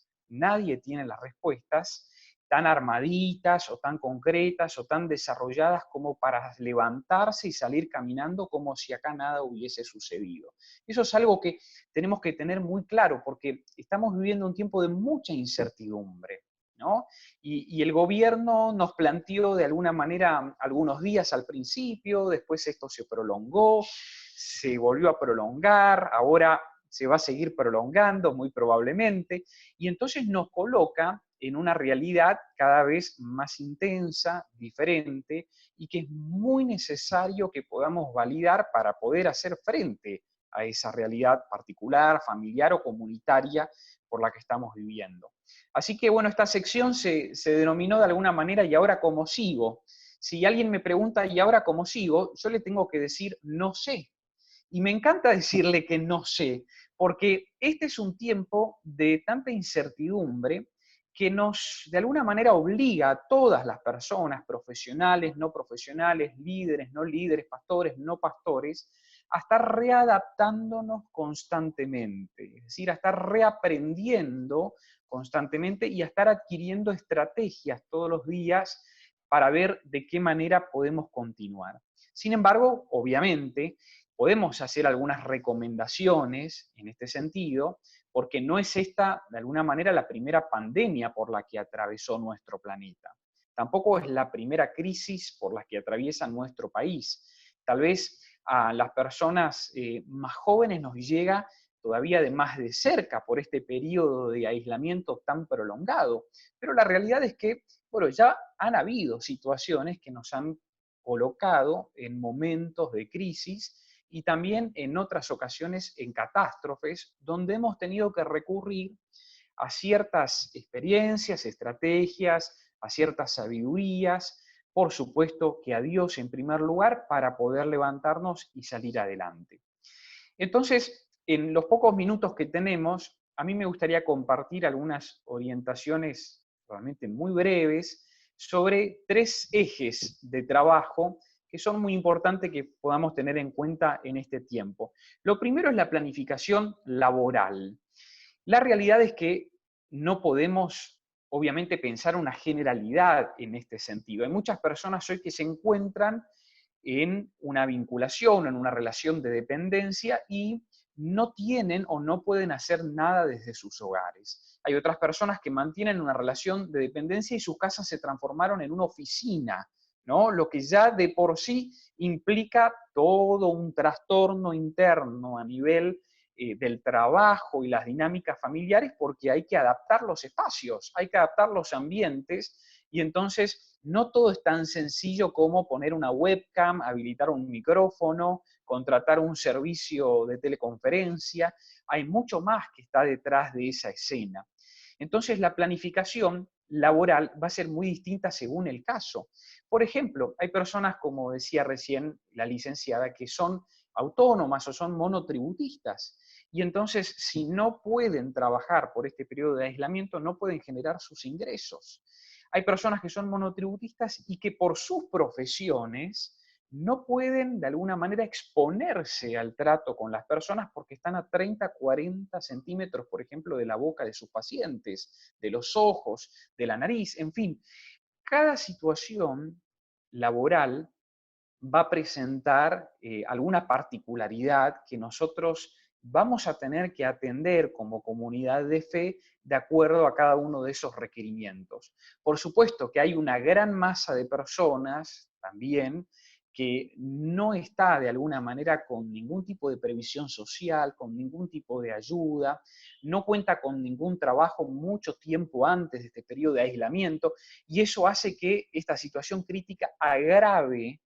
tan armaditas o tan concretas o tan desarrolladas como para levantarse y salir caminando como si acá nada hubiese sucedido. Eso es algo que tenemos que tener muy claro porque estamos viviendo un tiempo de mucha incertidumbre, ¿no? Y el gobierno nos planteó de alguna manera algunos días al principio, después esto se prolongó, se volvió a prolongar, ahora se va a seguir prolongando muy probablemente, y entonces nos coloca en una realidad cada vez más intensa, diferente, y que es muy necesario que podamos validar para poder hacer frente a esa realidad particular, familiar o comunitaria por la que estamos viviendo. Así que bueno, esta sección se denominó de alguna manera ¿y ahora cómo sigo? Si alguien me pregunta ¿y ahora cómo sigo? Yo le tengo que decir no sé. Y me encanta decirle que no sé, porque este es un tiempo de tanta incertidumbre que nos, de alguna manera, obliga a todas las personas, profesionales, no profesionales, líderes, no líderes, pastores, no pastores, a estar readaptándonos constantemente, es decir, a estar reaprendiendo constantemente y a estar adquiriendo estrategias todos los días para ver de qué manera podemos continuar. Sin embargo, obviamente, podemos hacer algunas recomendaciones en este sentido, porque no es esta, de alguna manera, la primera pandemia por la que atravesó nuestro planeta. Tampoco es la primera crisis por la que atraviesa nuestro país. Tal vez a las personas más jóvenes nos llega todavía de más de cerca por este periodo de aislamiento tan prolongado. Pero la realidad es que, bueno, ya han habido situaciones que nos han colocado en momentos de crisis y también en otras ocasiones en catástrofes, donde hemos tenido que recurrir a ciertas experiencias, estrategias, a ciertas sabidurías, por supuesto que a Dios en primer lugar, para poder levantarnos y salir adelante. Entonces, en los pocos minutos que tenemos, a mí me gustaría compartir algunas orientaciones realmente muy breves sobre 3 ejes de trabajo que son muy importantes que podamos tener en cuenta en este tiempo. Lo primero es la planificación laboral. La realidad es que no podemos, obviamente, pensar una generalidad en este sentido. Hay muchas personas hoy que se encuentran en una vinculación, en una relación de dependencia y no tienen o no pueden hacer nada desde sus hogares. Hay otras personas que mantienen una relación de dependencia y sus casas se transformaron en una oficina, ¿no? Lo que ya de por sí implica todo un trastorno interno a nivel del trabajo y las dinámicas familiares, porque hay que adaptar los espacios, hay que adaptar los ambientes, y entonces no todo es tan sencillo como poner una webcam, habilitar un micrófono, contratar un servicio de teleconferencia. Hay mucho más que está detrás de esa escena. Entonces la planificación laboral va a ser muy distinta según el caso. Por ejemplo, hay personas, como decía recién la licenciada, que son autónomas o son monotributistas. Y entonces, si no pueden trabajar por este periodo de aislamiento, no pueden generar sus ingresos. Hay personas que son monotributistas y que por sus profesiones no pueden de alguna manera exponerse al trato con las personas porque están a 30, 40 centímetros, por ejemplo, de la boca de sus pacientes, de los ojos, de la nariz, en fin. Cada situación laboral va a presentar alguna particularidad que nosotros vamos a tener que atender como comunidad de fe de acuerdo a cada uno de esos requerimientos. Por supuesto que hay una gran masa de personas también que no está de alguna manera con ningún tipo de previsión social, con ningún tipo de ayuda, no cuenta con ningún trabajo mucho tiempo antes de este periodo de aislamiento, y eso hace que esta situación crítica agrave,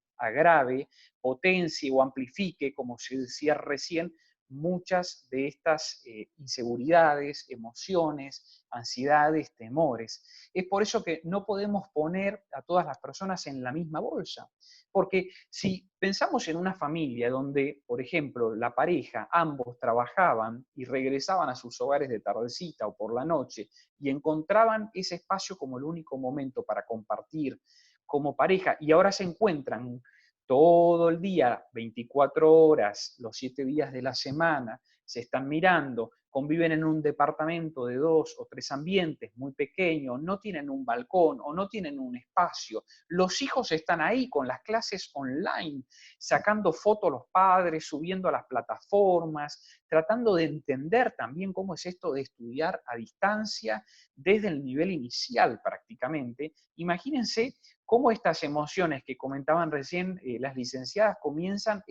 potencie o amplifique, como se decía recién, muchas de estas inseguridades, emociones, ansiedades, temores. Es por eso que no podemos poner a todas las personas en la misma bolsa. Porque si pensamos en una familia donde, por ejemplo, la pareja, ambos trabajaban y regresaban a sus hogares de tardecita o por la noche y encontraban ese espacio como el único momento para compartir como pareja, y ahora se encuentran todo el día, 24 horas, los 7 días de la semana, se están mirando, conviven en un departamento de 2 o 3 ambientes muy pequeño, no tienen un balcón o no tienen un espacio. Los hijos están ahí con las clases online, sacando fotos los padres, subiendo a las plataformas, tratando de entender también cómo es esto de estudiar a distancia desde el nivel inicial prácticamente. Imagínense cómo estas emociones que comentaban recién las licenciadas comienzan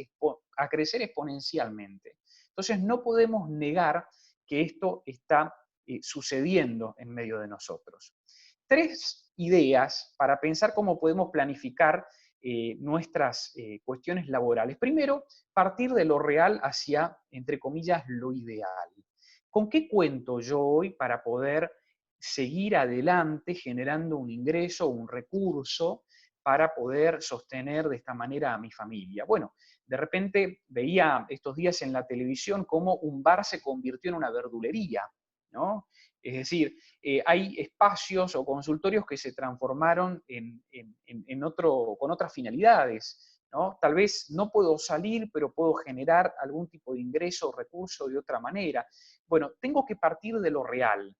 a crecer exponencialmente. Entonces no podemos negar que esto está sucediendo en medio de nosotros. 3 ideas para pensar cómo podemos planificar nuestras cuestiones laborales. Primero, partir de lo real hacia, entre comillas, lo ideal. ¿Con qué cuento yo hoy para poder seguir adelante generando un ingreso, un recurso, para poder sostener de esta manera a mi familia? Bueno, de repente veía estos días en la televisión cómo un bar se convirtió en una verdulería, ¿no? Es decir, hay espacios o consultorios que se transformaron con otras finalidades, ¿no? Tal vez no puedo salir, pero puedo generar algún tipo de ingreso o recurso de otra manera. Bueno, tengo que partir de lo real.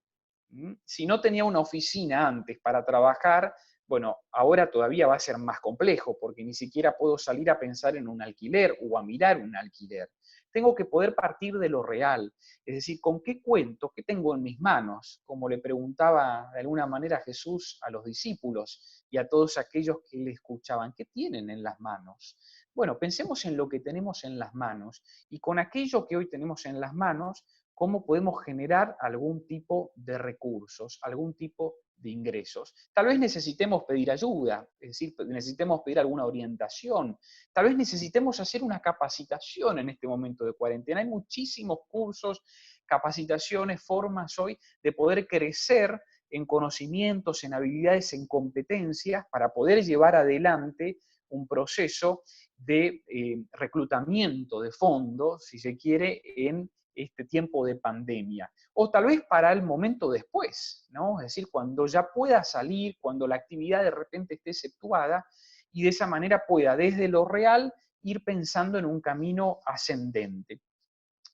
Si no tenía una oficina antes para trabajar, bueno, ahora todavía va a ser más complejo, porque ni siquiera puedo salir a pensar en un alquiler o a mirar un alquiler. Tengo que poder partir de lo real, es decir, ¿con qué cuento? ¿Qué tengo en mis manos? Como le preguntaba de alguna manera Jesús a los discípulos y a todos aquellos que le escuchaban, ¿qué tienen en las manos? Bueno, pensemos en lo que tenemos en las manos, y con aquello que hoy tenemos en las manos, cómo podemos generar algún tipo de recursos, algún tipo de ingresos. Tal vez necesitemos pedir ayuda, es decir, necesitemos pedir alguna orientación, tal vez necesitemos hacer una capacitación en este momento de cuarentena. Hay muchísimos cursos, capacitaciones, formas hoy de poder crecer en conocimientos, en habilidades, en competencias para poder llevar adelante un proceso de reclutamiento de fondos, si se quiere, en este tiempo de pandemia. O tal vez para el momento después, ¿no? Es decir, cuando ya pueda salir, cuando la actividad de repente esté exceptuada, y de esa manera pueda desde lo real ir pensando en un camino ascendente.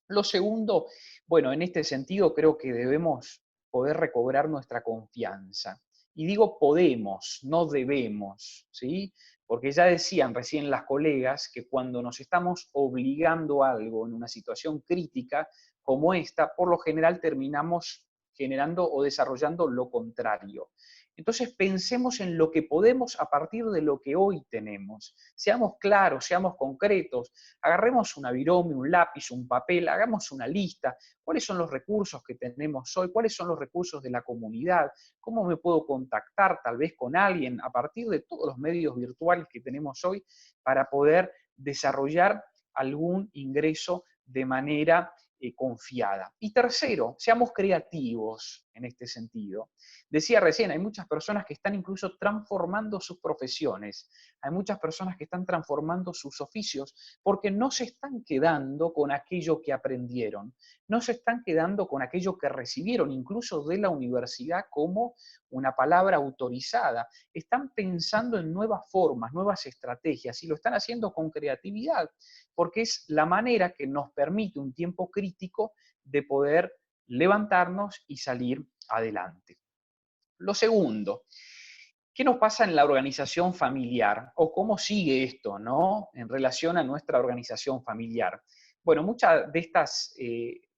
Lo segundo, bueno, en este sentido creo que debemos poder recobrar nuestra confianza. Y digo podemos, no debemos, ¿sí? Porque ya decían recién las colegas que cuando nos estamos obligando a algo en una situación crítica como esta, por lo general terminamos generando o desarrollando lo contrario. Entonces pensemos en lo que podemos a partir de lo que hoy tenemos. Seamos claros, seamos concretos, agarremos una virome, un lápiz, un papel, hagamos una lista. ¿Cuáles son los recursos que tenemos hoy? ¿Cuáles son los recursos de la comunidad? ¿Cómo me puedo contactar tal vez con alguien a partir de todos los medios virtuales que tenemos hoy para poder desarrollar algún ingreso de manera confiada? Y tercero, seamos creativos en este sentido. Decía recién, hay muchas personas que están incluso transformando sus profesiones, hay muchas personas que están transformando sus oficios porque no se están quedando con aquello que aprendieron, no se están quedando con aquello que recibieron incluso de la universidad como una palabra autorizada, están pensando en nuevas formas, nuevas estrategias y lo están haciendo con creatividad, porque es la manera que nos permite un tiempo crítico de poder levantarnos y salir adelante. Lo segundo, ¿qué nos pasa en la organización familiar? ¿O cómo sigue esto, ¿no? En relación a nuestra organización familiar. Bueno, muchas de estas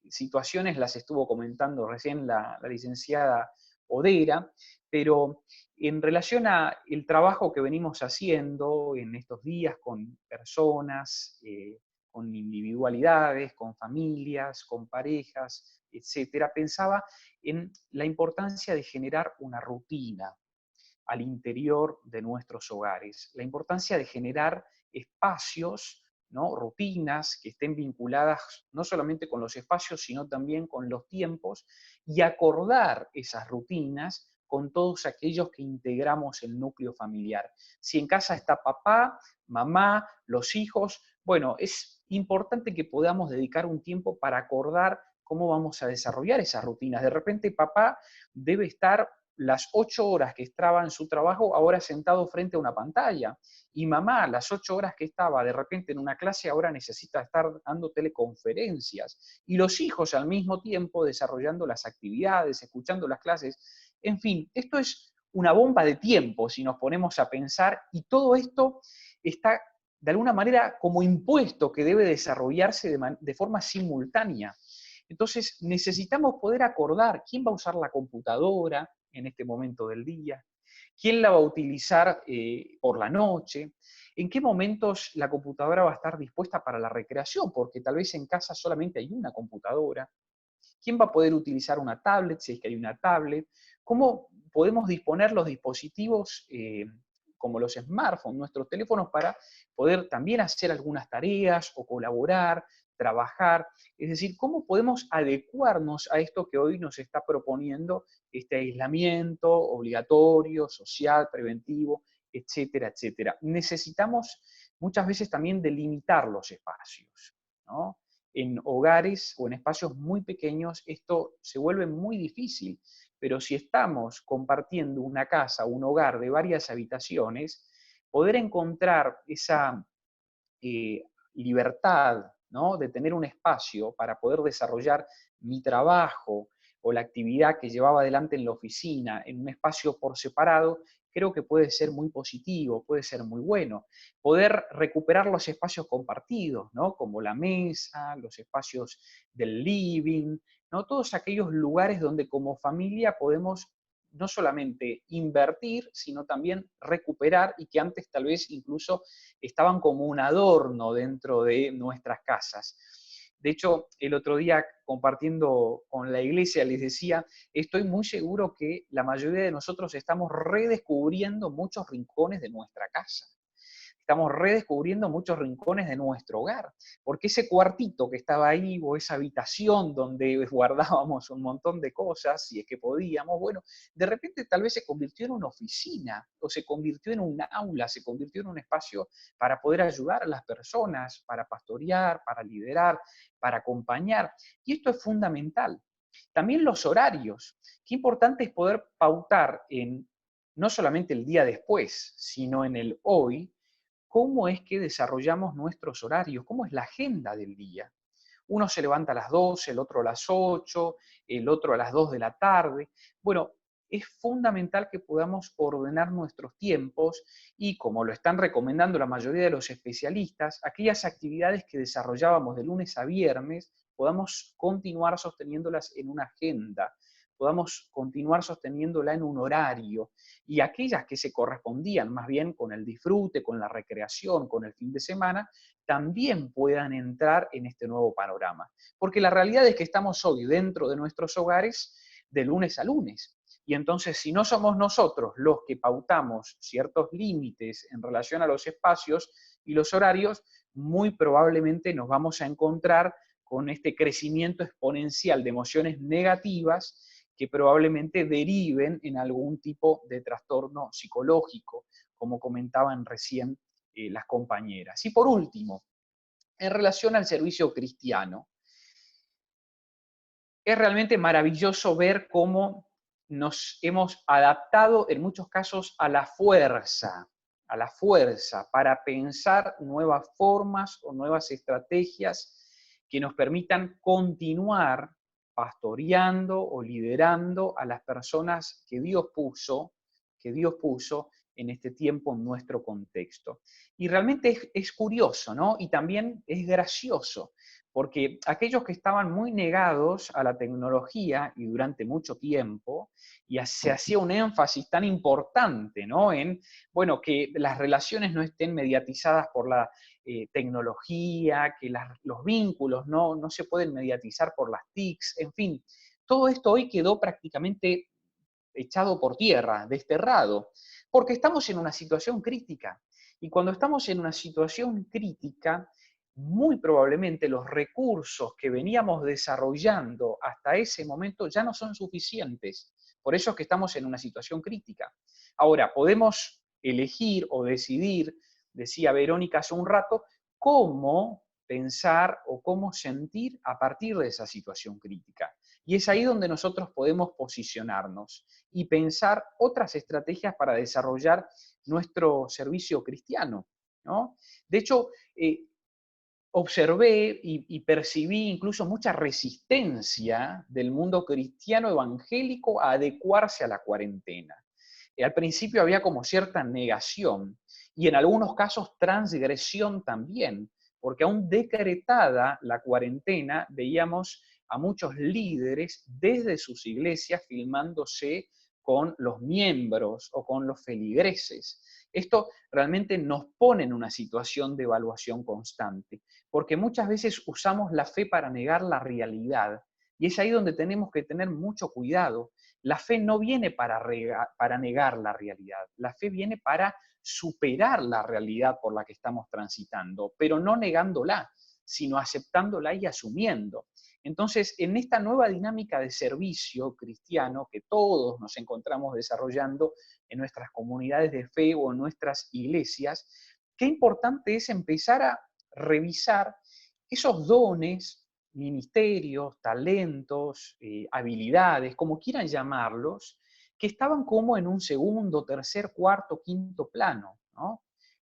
situaciones las estuvo comentando recién la licenciada Odera, pero en relación al trabajo que venimos haciendo en estos días con personas, con individualidades, con familias, con parejas, etcétera, pensaba en la importancia de generar una rutina al interior de nuestros hogares, la importancia de generar espacios, ¿no? Rutinas que estén vinculadas no solamente con los espacios, sino también con los tiempos, y acordar esas rutinas con todos aquellos que integramos el núcleo familiar. Si en casa está papá, mamá, los hijos, bueno, es importante que podamos dedicar un tiempo para acordar cómo vamos a desarrollar esas rutinas. De repente papá debe estar las 8 horas que estaba en su trabajo ahora sentado frente a una pantalla, y mamá las 8 horas que estaba de repente en una clase ahora necesita estar dando teleconferencias, y los hijos al mismo tiempo desarrollando las actividades, escuchando las clases. En fin, esto es una bomba de tiempo si nos ponemos a pensar, y todo esto está de alguna manera como impuesto que debe desarrollarse de forma simultánea. Entonces necesitamos poder acordar quién va a usar la computadora en este momento del día, quién la va a utilizar por la noche, en qué momentos la computadora va a estar dispuesta para la recreación, porque tal vez en casa solamente hay una computadora, quién va a poder utilizar una tablet si es que hay una tablet, cómo podemos disponer los dispositivos como los smartphones, nuestros teléfonos, para poder también hacer algunas tareas o colaborar, trabajar, es decir, cómo podemos adecuarnos a esto que hoy nos está proponiendo este aislamiento obligatorio, social, preventivo, etcétera, etcétera. Necesitamos muchas veces también delimitar los espacios, ¿no? En hogares o en espacios muy pequeños esto se vuelve muy difícil, pero si estamos compartiendo una casa, un hogar de varias habitaciones, poder encontrar esa libertad, ¿no? De tener un espacio para poder desarrollar mi trabajo o la actividad que llevaba adelante en la oficina en un espacio por separado, creo que puede ser muy positivo, puede ser muy bueno. Poder recuperar los espacios compartidos, ¿no? Como la mesa, los espacios del living, ¿no? Todos aquellos lugares donde como familia podemos no solamente invertir, sino también recuperar, y que antes tal vez incluso estaban como un adorno dentro de nuestras casas. De hecho, el otro día compartiendo con la iglesia les decía, estoy muy seguro que la mayoría de nosotros estamos redescubriendo muchos rincones de nuestra casa. Estamos redescubriendo muchos rincones de nuestro hogar, porque ese cuartito que estaba ahí, o esa habitación donde guardábamos un montón de cosas, si es que podíamos, bueno, de repente tal vez se convirtió en una oficina, o se convirtió en un aula, se convirtió en un espacio para poder ayudar a las personas, para pastorear, para liderar, para acompañar, y esto es fundamental. También los horarios. Qué importante es poder pautar en no solamente el día después, sino en el hoy, cómo es que desarrollamos nuestros horarios, cómo es la agenda del día. Uno se levanta a las 12, el otro a las 8, el otro a las 2 de la tarde. Bueno, es fundamental que podamos ordenar nuestros tiempos y, como lo están recomendando la mayoría de los especialistas, aquellas actividades que desarrollábamos de lunes a viernes, podamos continuar sosteniéndolas en una agenda, podamos continuar sosteniéndola en un horario, y aquellas que se correspondían más bien con el disfrute, con la recreación, con el fin de semana, también puedan entrar en este nuevo panorama. Porque la realidad es que estamos hoy dentro de nuestros hogares de lunes a lunes. Y entonces, si no somos nosotros los que pautamos ciertos límites en relación a los espacios y los horarios, muy probablemente nos vamos a encontrar con este crecimiento exponencial de emociones negativas que probablemente deriven en algún tipo de trastorno psicológico, como comentaban recién las compañeras. Y por último, en relación al servicio cristiano, es realmente maravilloso ver cómo nos hemos adaptado en muchos casos a la fuerza, para pensar nuevas formas o nuevas estrategias que nos permitan continuar pastoreando o liderando a las personas que Dios puso en este tiempo en nuestro contexto. Y realmente es curioso, ¿no? Y también es gracioso, porque aquellos que estaban muy negados a la tecnología y durante mucho tiempo, y se hacía un énfasis tan importante, ¿no? En, bueno, que las relaciones no estén mediatizadas por la tecnología, que los vínculos no se pueden mediatizar por las TICs, en fin, todo esto hoy quedó prácticamente echado por tierra, desterrado, porque estamos en una situación crítica. Y cuando estamos en una situación crítica, muy probablemente los recursos que veníamos desarrollando hasta ese momento ya no son suficientes. Por eso es que estamos en una situación crítica. Ahora, podemos elegir o decidir, decía Verónica hace un rato, cómo pensar o cómo sentir a partir de esa situación crítica. Y es ahí donde nosotros podemos posicionarnos y pensar otras estrategias para desarrollar nuestro servicio cristiano, ¿no? De hecho, observé y percibí incluso mucha resistencia del mundo cristiano evangélico a adecuarse a la cuarentena. Al principio había como cierta negación y en algunos casos transgresión también, porque aún decretada la cuarentena veíamos a muchos líderes desde sus iglesias filmándose con los miembros o con los feligreses. Esto realmente nos pone en una situación de evaluación constante, porque muchas veces usamos la fe para negar la realidad, y es ahí donde tenemos que tener mucho cuidado. La fe no viene para negar la realidad, la fe viene para superar la realidad por la que estamos transitando, pero no negándola, sino aceptándola y asumiendo. Entonces, en esta nueva dinámica de servicio cristiano que todos nos encontramos desarrollando en nuestras comunidades de fe o en nuestras iglesias, qué importante es empezar a revisar esos dones, ministerios, talentos, habilidades, como quieran llamarlos, que estaban como en un segundo, tercer, cuarto, quinto plano, ¿no?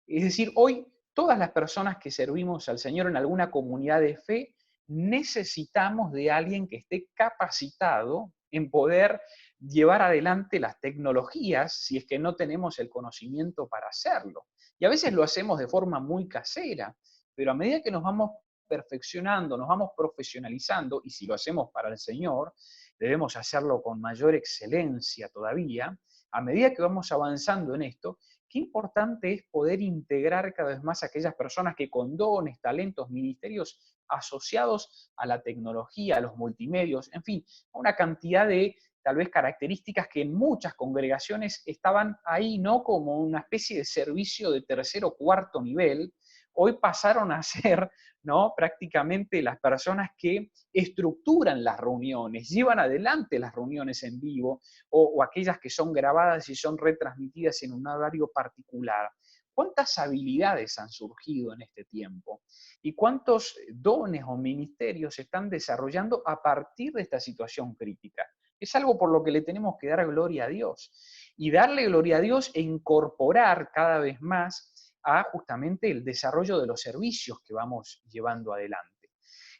Es decir, hoy todas las personas que servimos al Señor en alguna comunidad de fe necesitamos de alguien que esté capacitado en poder llevar adelante las tecnologías si es que no tenemos el conocimiento para hacerlo. Y a veces lo hacemos de forma muy casera, pero a medida que nos vamos perfeccionando, nos vamos profesionalizando, y si lo hacemos para el Señor, debemos hacerlo con mayor excelencia todavía, a medida que vamos avanzando en esto, qué importante es poder integrar cada vez más a aquellas personas que con dones, talentos, ministerios asociados a la tecnología, a los multimedios, en fin, a una cantidad de tal vez características que en muchas congregaciones estaban ahí, ¿no? Como una especie de servicio de tercer o cuarto nivel, hoy pasaron a ser, ¿no? Prácticamente las personas que estructuran las reuniones, llevan adelante las reuniones en vivo, o aquellas que son grabadas y son retransmitidas en un horario particular. ¿Cuántas habilidades han surgido en este tiempo? ¿Y cuántos dones o ministerios se están desarrollando a partir de esta situación crítica? Es algo por lo que le tenemos que dar gloria a Dios. Y darle gloria a Dios e incorporar cada vez más a justamente el desarrollo de los servicios que vamos llevando adelante.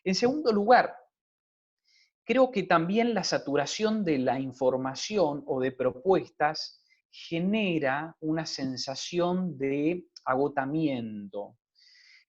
En segundo lugar, creo que también la saturación de la información o de propuestas genera una sensación de agotamiento.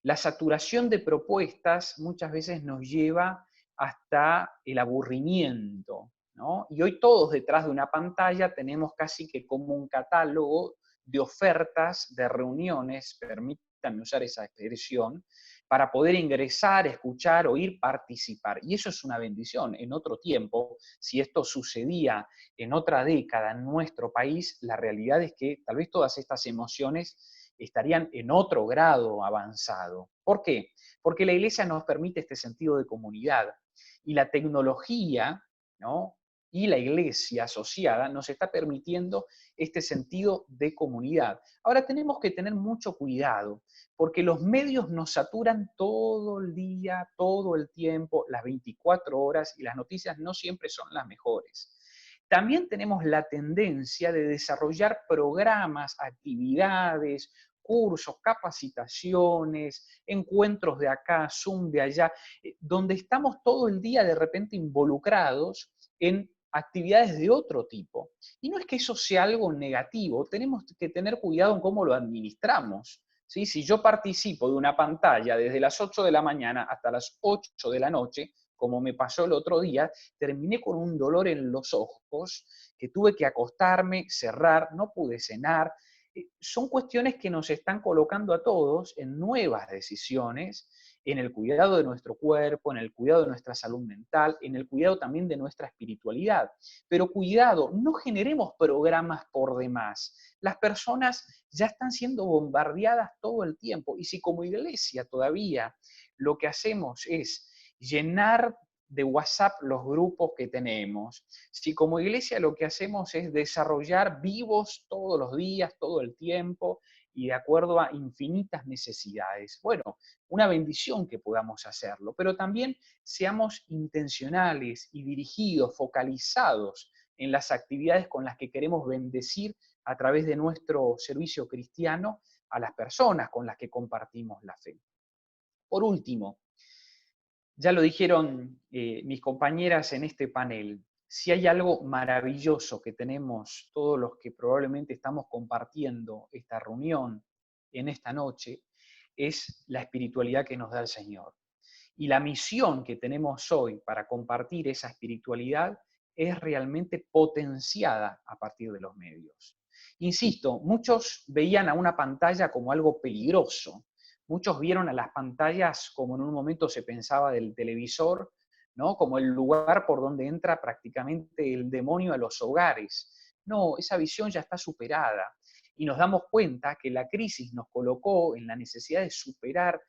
La saturación de propuestas muchas veces nos lleva hasta el aburrimiento, ¿no? Y hoy todos detrás de una pantalla tenemos casi que como un catálogo de ofertas, de reuniones, permítanme usar esa expresión, para poder ingresar, escuchar, oír, participar. Y eso es una bendición. En otro tiempo, si esto sucedía en otra década en nuestro país, la realidad es que tal vez todas estas emociones estarían en otro grado avanzado. ¿Por qué? Porque la iglesia nos permite este sentido de comunidad y la tecnología, ¿no? Y la iglesia asociada nos está permitiendo este sentido de comunidad. Ahora tenemos que tener mucho cuidado, porque los medios nos saturan todo el día, todo el tiempo, las 24 horas, y las noticias no siempre son las mejores. También tenemos la tendencia de desarrollar programas, actividades, cursos, capacitaciones, encuentros de acá, Zoom de allá, donde estamos todo el día de repente involucrados en actividades de otro tipo. Y no es que eso sea algo negativo, tenemos que tener cuidado en cómo lo administramos. ¿Sí? Si yo participo de una pantalla desde las 8 de la mañana hasta las 8 de la noche, como me pasó el otro día, terminé con un dolor en los ojos, que tuve que acostarme, cerrar, no pude cenar. Son cuestiones que nos están colocando a todos en nuevas decisiones, en el cuidado de nuestro cuerpo, en el cuidado de nuestra salud mental, en el cuidado también de nuestra espiritualidad. Pero cuidado, no generemos programas por demás. Las personas ya están siendo bombardeadas todo el tiempo, y si como iglesia todavía lo que hacemos es llenar de WhatsApp los grupos que tenemos, si como iglesia lo que hacemos es desarrollar vivos todos los días, todo el tiempo, y de acuerdo a infinitas necesidades, bueno, una bendición que podamos hacerlo, pero también seamos intencionales y dirigidos, focalizados en las actividades con las que queremos bendecir a través de nuestro servicio cristiano a las personas con las que compartimos la fe. Por último, ya lo dijeron mis compañeras en este panel, si hay algo maravilloso que tenemos todos los que probablemente estamos compartiendo esta reunión en esta noche, es la espiritualidad que nos da el Señor. Y la misión que tenemos hoy para compartir esa espiritualidad es realmente potenciada a partir de los medios. Insisto, muchos veían a una pantalla como algo peligroso. Muchos vieron a las pantallas como en un momento se pensaba del televisor, ¿no? Como el lugar por donde entra prácticamente el demonio a los hogares. No, esa visión ya está superada. Y nos damos cuenta que la crisis nos colocó en la necesidad de superar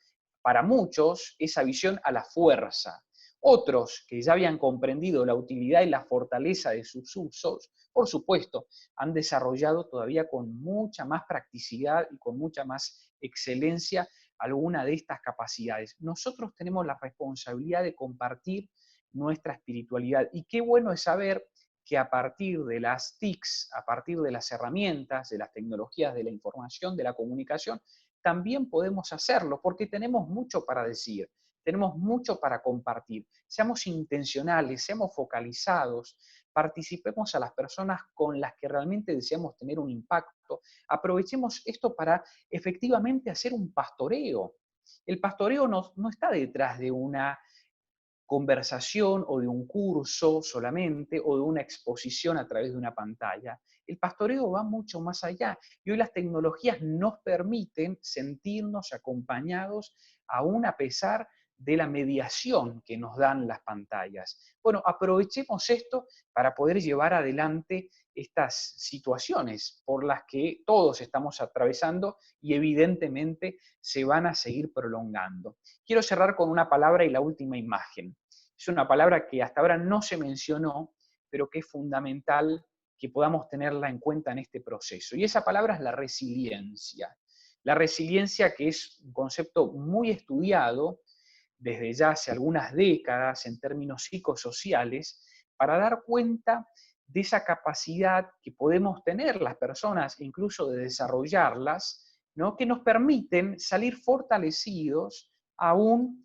para muchos esa visión a la fuerza. Otros que ya habían comprendido la utilidad y la fortaleza de sus usos, por supuesto, han desarrollado todavía con mucha más practicidad y con mucha más excelencia alguna de estas capacidades. Nosotros tenemos la responsabilidad de compartir nuestra espiritualidad, y qué bueno es saber que a partir de las TICs, a partir de las herramientas, de las tecnologías de la información, de la comunicación, también podemos hacerlo, porque tenemos mucho para decir, tenemos mucho para compartir. Seamos intencionales, seamos focalizados, participemos a las personas con las que realmente deseamos tener un impacto, aprovechemos esto para efectivamente hacer un pastoreo. El pastoreo no está detrás de una conversación o de un curso solamente o de una exposición a través de una pantalla. El pastoreo va mucho más allá, y hoy las tecnologías nos permiten sentirnos acompañados aún a pesar de la mediación que nos dan las pantallas. Bueno, aprovechemos esto para poder llevar adelante estas situaciones por las que todos estamos atravesando y evidentemente se van a seguir prolongando. Quiero cerrar con una palabra y la última imagen. Es una palabra que hasta ahora no se mencionó, pero que es fundamental que podamos tenerla en cuenta en este proceso. Y esa palabra es la resiliencia. La resiliencia, que es un concepto muy estudiado desde ya hace algunas décadas en términos psicosociales, para dar cuenta de esa capacidad que podemos tener las personas, incluso de desarrollarlas, ¿no? Que nos permiten salir fortalecidos aún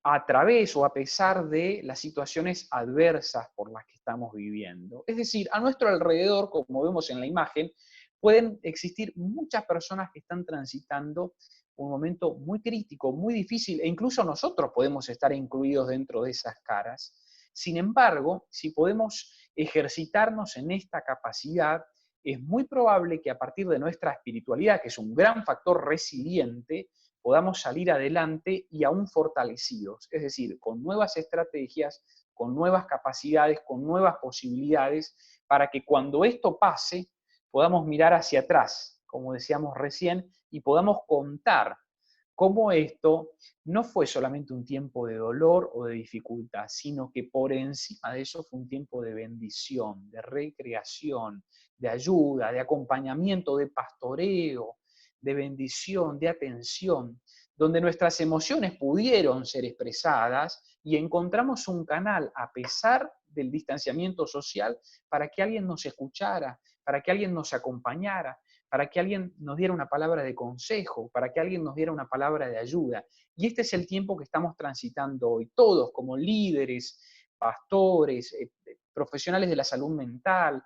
a través o a pesar de las situaciones adversas por las que estamos viviendo. Es decir, a nuestro alrededor, como vemos en la imagen, pueden existir muchas personas que están transitando un momento muy crítico, muy difícil, e incluso nosotros podemos estar incluidos dentro de esas caras. Sin embargo, si podemos ejercitarnos en esta capacidad, es muy probable que a partir de nuestra espiritualidad, que es un gran factor resiliente, podamos salir adelante y aún fortalecidos, es decir, con nuevas estrategias, con nuevas capacidades, con nuevas posibilidades, para que cuando esto pase podamos mirar hacia atrás, como decíamos recién, y podamos contar cómo esto no fue solamente un tiempo de dolor o de dificultad, sino que por encima de eso fue un tiempo de bendición, de recreación, de ayuda, de acompañamiento, de pastoreo, de bendición, de atención, donde nuestras emociones pudieron ser expresadas y encontramos un canal, a pesar del distanciamiento social, para que alguien nos escuchara, para que alguien nos acompañara, para que alguien nos diera una palabra de consejo, para que alguien nos diera una palabra de ayuda. Y este es el tiempo que estamos transitando hoy, todos como líderes, pastores, profesionales de la salud mental,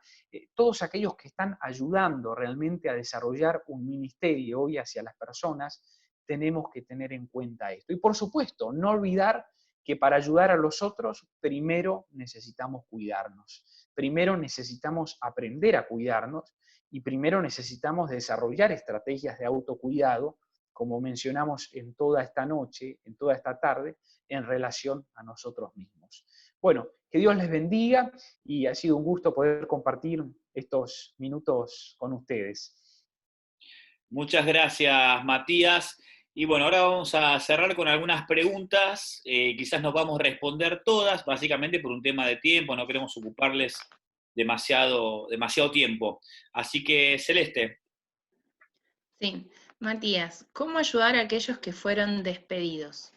todos aquellos que están ayudando realmente a desarrollar un ministerio hoy hacia las personas, tenemos que tener en cuenta esto. Y por supuesto, no olvidar que para ayudar a los otros, primero necesitamos cuidarnos, primero necesitamos aprender a cuidarnos y primero necesitamos desarrollar estrategias de autocuidado, como mencionamos en toda esta noche, en toda esta tarde, en relación a nosotros mismos. Bueno, que Dios les bendiga y ha sido un gusto poder compartir estos minutos con ustedes. Muchas gracias, Matías. Y bueno, ahora vamos a cerrar con algunas preguntas. Quizás nos vamos a responder todas, básicamente por un tema de tiempo, no queremos ocuparles demasiado tiempo. Así que, Celeste. Sí, Matías, ¿cómo ayudar a aquellos que fueron despedidos?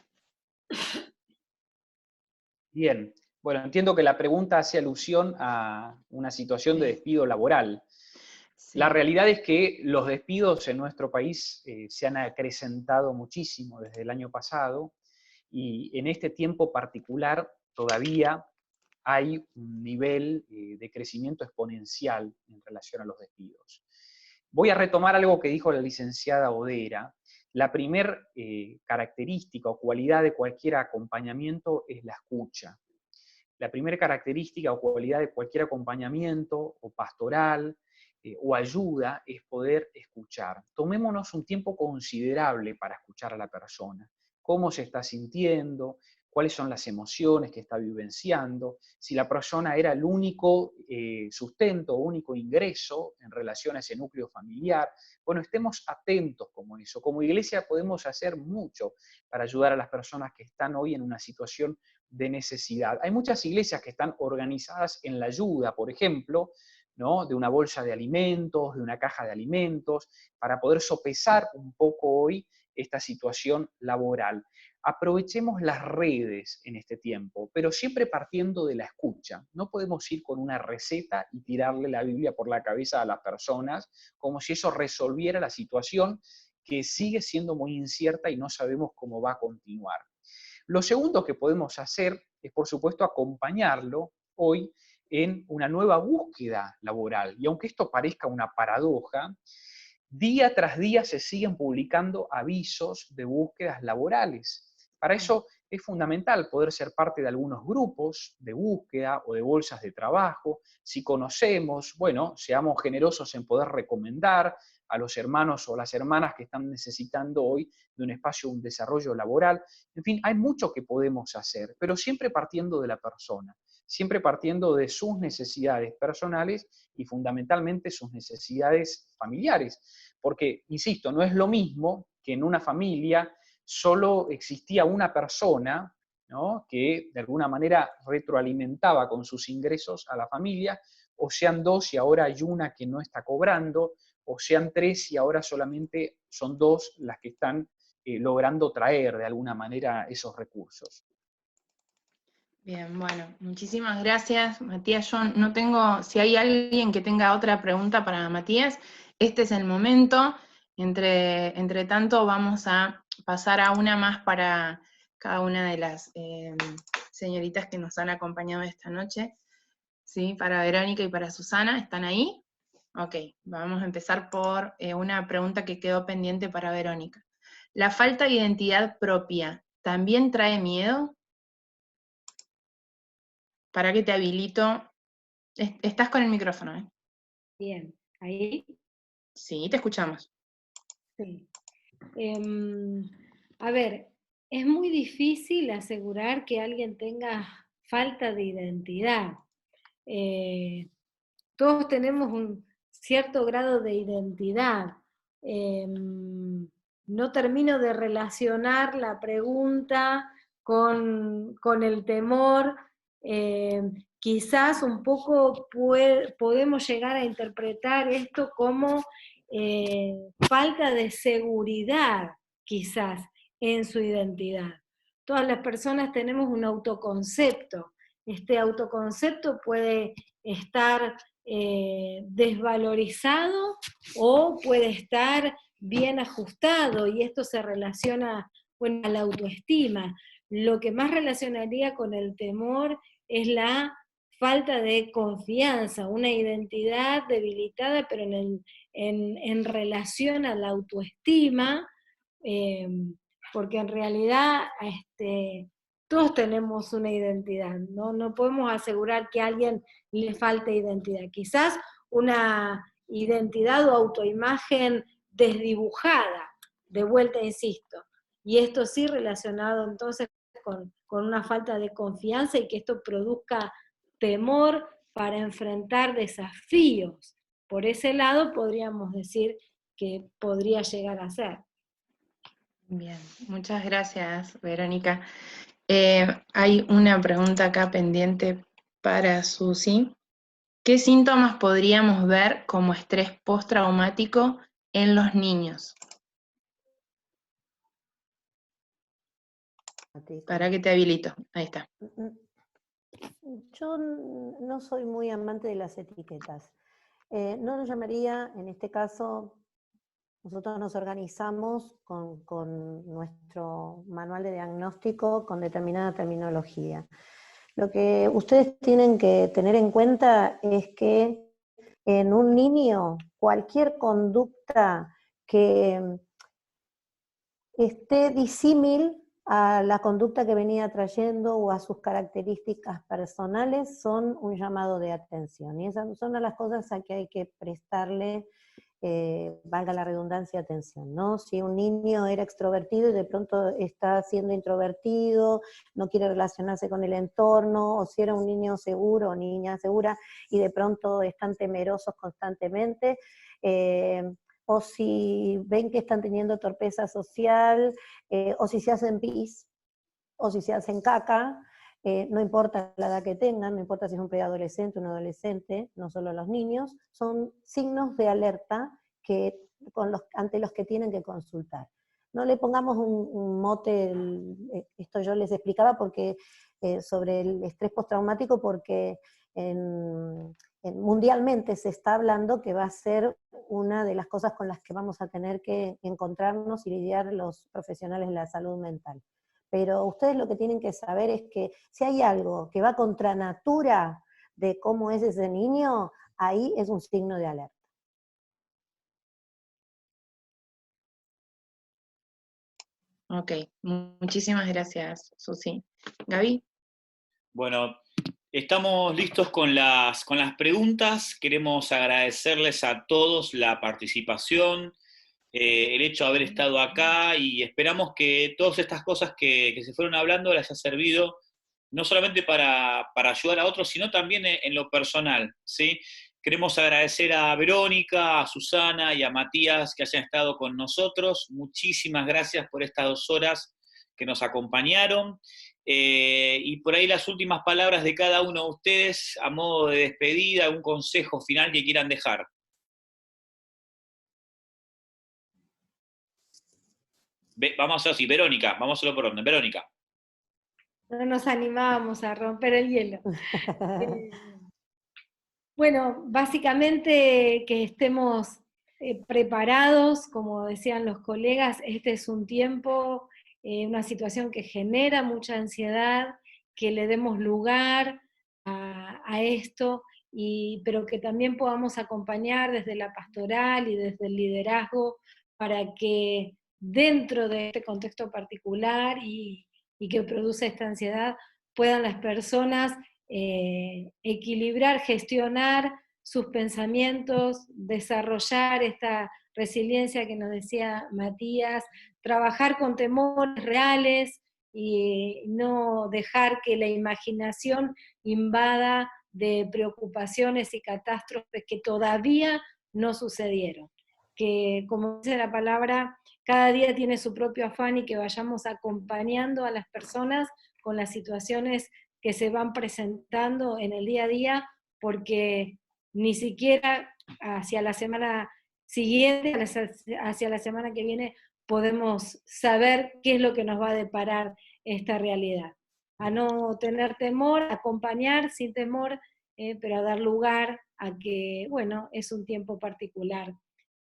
Bien, bueno, entiendo que la pregunta hace alusión a una situación de despido laboral. Sí. La realidad es que los despidos en nuestro país se han acrecentado muchísimo desde el año pasado y en este tiempo particular todavía hay un nivel de crecimiento exponencial en relación a los despidos. Voy a retomar algo que dijo la licenciada Odera. La primer característica o cualidad de cualquier acompañamiento es la escucha. La primera característica o cualidad de cualquier acompañamiento o pastoral o ayuda es poder escuchar. Tomémonos un tiempo considerable para escuchar a la persona. Cómo se está sintiendo, cuáles son las emociones que está vivenciando, si la persona era el único sustento o único ingreso en relación a ese núcleo familiar. Bueno, estemos atentos como eso. Como iglesia podemos hacer mucho para ayudar a las personas que están hoy en una situación de necesidad. Hay muchas iglesias que están organizadas en la ayuda, por ejemplo, ¿no? De una bolsa de alimentos, de una caja de alimentos, para poder sopesar un poco hoy esta situación laboral. Aprovechemos las redes en este tiempo, pero siempre partiendo de la escucha. No podemos ir con una receta y tirarle la Biblia por la cabeza a las personas, como si eso resolviera la situación que sigue siendo muy incierta y no sabemos cómo va a continuar. Lo segundo que podemos hacer es, por supuesto, acompañarlo hoy en una nueva búsqueda laboral. Y aunque esto parezca una paradoja, día tras día se siguen publicando avisos de búsquedas laborales. Para eso es fundamental poder ser parte de algunos grupos de búsqueda o de bolsas de trabajo. Si conocemos, bueno, seamos generosos en poder recomendar a los hermanos o las hermanas que están necesitando hoy de un espacio, un desarrollo laboral. En fin, hay mucho que podemos hacer, pero siempre partiendo de la persona, siempre partiendo de sus necesidades personales y fundamentalmente sus necesidades familiares. Porque, insisto, no es lo mismo que en una familia solo existía una persona, ¿no?, que de alguna manera retroalimentaba con sus ingresos a la familia, o sean dos y ahora hay una que no está cobrando, o sean tres y ahora solamente son dos las que están logrando traer de alguna manera esos recursos. Bien, bueno, muchísimas gracias, Matías. Yo no tengo, si hay alguien que tenga otra pregunta para Matías, este es el momento. Entre tanto vamos a pasar a una más para cada una de las señoritas que nos han acompañado esta noche. ¿Sí? Para Verónica y para Susana, ¿están ahí? Ok, vamos a empezar por una pregunta que quedó pendiente para Verónica. ¿La falta de identidad propia también trae miedo? Para que te habilito. Estás con el micrófono, ¿eh? Bien, ahí. Sí, te escuchamos. Sí. A ver, es muy difícil asegurar que alguien tenga falta de identidad. Todos tenemos un cierto grado de identidad. No termino de relacionar la pregunta con el temor. Quizás un poco podemos llegar a interpretar esto como falta de seguridad, quizás, en su identidad. Todas las personas tenemos un autoconcepto. Este autoconcepto puede estar desvalorizado o puede estar bien ajustado, y esto se relaciona, bueno, a la autoestima. Lo que más relacionaría con el temor es la falta de confianza, una identidad debilitada, pero en relación a la autoestima, porque en realidad todos tenemos una identidad, ¿no? No podemos asegurar que a alguien le falte identidad. Quizás una identidad o autoimagen desdibujada, de vuelta insisto, y esto sí relacionado entonces con una falta de confianza y que esto produzca temor para enfrentar desafíos. Por ese lado podríamos decir que podría llegar a ser. Bien, muchas gracias, Verónica. Hay una pregunta acá pendiente para Susi. ¿Qué síntomas podríamos ver como estrés postraumático en los niños? Para que te habilito. Ahí está. Yo no soy muy amante de las etiquetas. No lo llamaría, en este caso, nosotros nos organizamos con nuestro manual de diagnóstico con determinada terminología. Lo que ustedes tienen que tener en cuenta es que en un niño cualquier conducta que esté disímil a la conducta que venía trayendo o a sus características personales son un llamado de atención. Y esas son las cosas a que hay que prestarle, valga la redundancia, atención, ¿no? Si un niño era extrovertido y de pronto está siendo introvertido, no quiere relacionarse con el entorno, o si era un niño seguro o niña segura y de pronto están temerosos constantemente, o si ven que están teniendo torpeza social, o si se hacen pis, o si se hacen caca, no importa la edad que tengan, no importa si es un preadolescente o un adolescente, no solo los niños, son signos de alerta ante los que tienen que consultar. No le pongamos un mote, esto yo les explicaba sobre el estrés postraumático, porque mundialmente se está hablando que va a ser una de las cosas con las que vamos a tener que encontrarnos y lidiar los profesionales de la salud mental. Pero ustedes lo que tienen que saber es que si hay algo que va contra natura de cómo es ese niño, ahí es un signo de alerta. Ok, muchísimas gracias, Susi. Gaby. Bueno, estamos listos con las preguntas. Queremos agradecerles a todos la participación, el hecho de haber estado acá, y esperamos que todas estas cosas que se fueron hablando les haya servido no solamente para ayudar a otros, sino también en lo personal, ¿sí? Queremos agradecer a Verónica, a Susana y a Matías que hayan estado con nosotros. Muchísimas gracias por estas 2 horas que nos acompañaron. Y por ahí las últimas palabras de cada uno de ustedes, a modo de despedida, un consejo final que quieran dejar. Vamos a hacerlo así, Verónica, vamos a hacerlo por orden. Verónica. No nos animábamos a romper el hielo. Bueno, básicamente que estemos preparados, como decían los colegas. Este es un tiempo, una situación que genera mucha ansiedad, que le demos lugar a esto, pero que también podamos acompañar desde la pastoral y desde el liderazgo para que dentro de este contexto particular y que produce esta ansiedad, puedan las personas equilibrar, gestionar sus pensamientos, desarrollar esta resiliencia que nos decía Matías, trabajar con temores reales y no dejar que la imaginación invada de preocupaciones y catástrofes que todavía no sucedieron. Que, como dice la palabra, cada día tiene su propio afán y que vayamos acompañando a las personas con las situaciones que se van presentando en el día a día, porque ni siquiera hacia la semana siguiente, hacia la semana que viene, podemos saber qué es lo que nos va a deparar esta realidad. A no tener temor, a acompañar sin temor, pero a dar lugar a que, bueno, es un tiempo particular,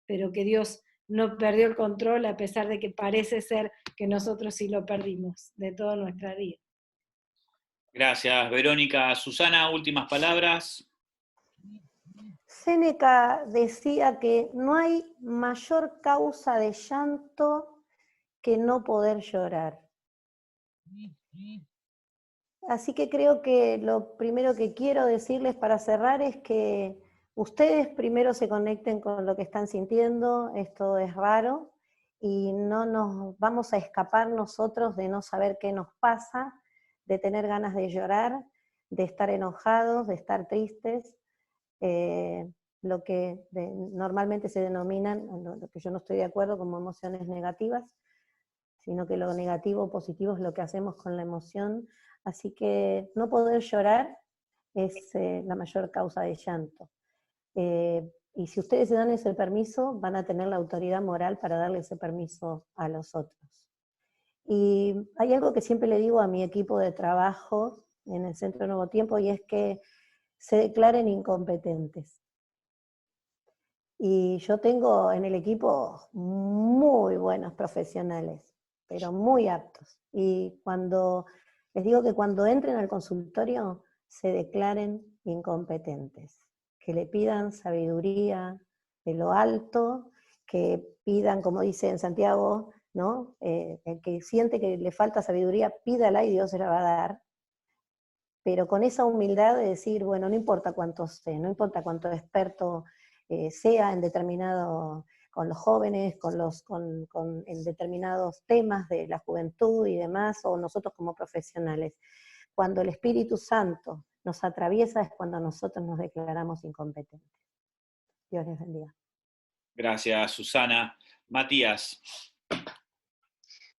pero que Dios no perdió el control, a pesar de que parece ser que nosotros sí lo perdimos de toda nuestra vida. Gracias, Verónica. Susana, últimas palabras. Séneca decía que no hay mayor causa de llanto que no poder llorar. Así que creo que lo primero que quiero decirles para cerrar es que ustedes primero se conecten con lo que están sintiendo. Esto es raro y no nos vamos a escapar nosotros de no saber qué nos pasa, de tener ganas de llorar, de estar enojados, de estar tristes, lo que normalmente se denominan, lo que yo no estoy de acuerdo, como emociones negativas, sino que lo negativo o positivo es lo que hacemos con la emoción. Así que no poder llorar es la mayor causa de llanto. Y si ustedes se dan ese permiso, van a tener la autoridad moral para darle ese permiso a los otros. Y hay algo que siempre le digo a mi equipo de trabajo en el Centro Nuevo Tiempo, y es que se declaren incompetentes. Y yo tengo en el equipo muy buenos profesionales, pero muy aptos. Y les digo que cuando entren al consultorio se declaren incompetentes, que le pidan sabiduría de lo alto, que pidan, como dice en Santiago, ¿no? El que siente que le falta sabiduría, pídala y Dios se la va a dar, pero con esa humildad de decir, bueno, no importa cuánto sé, no importa cuánto experto sea en determinado, con los jóvenes, en determinados temas de la juventud y demás, o nosotros como profesionales. Cuando el Espíritu Santo nos atraviesa es cuando nosotros nos declaramos incompetentes. Dios les bendiga. Gracias, Susana. Matías.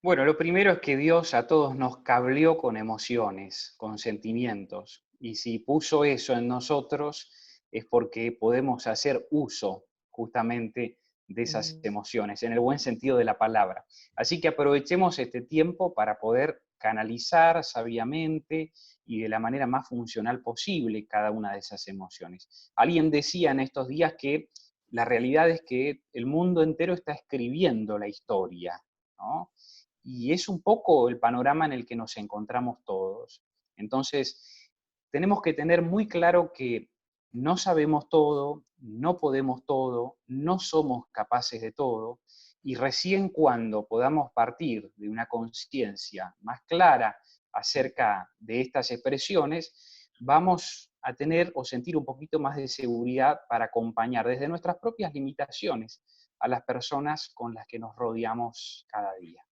Bueno, lo primero es que Dios a todos nos cableó con emociones, con sentimientos, y si puso eso en nosotros es porque podemos hacer uso justamente de esas emociones, en el buen sentido de la palabra. Así que aprovechemos este tiempo para poder canalizar sabiamente y de la manera más funcional posible cada una de esas emociones. Alguien decía en estos días que la realidad es que el mundo entero está escribiendo la historia, ¿no? Y es un poco el panorama en el que nos encontramos todos. Entonces, tenemos que tener muy claro que no sabemos todo, no podemos todo, no somos capaces de todo, y recién cuando podamos partir de una conciencia más clara acerca de estas expresiones, vamos a tener o sentir un poquito más de seguridad para acompañar desde nuestras propias limitaciones a las personas con las que nos rodeamos cada día.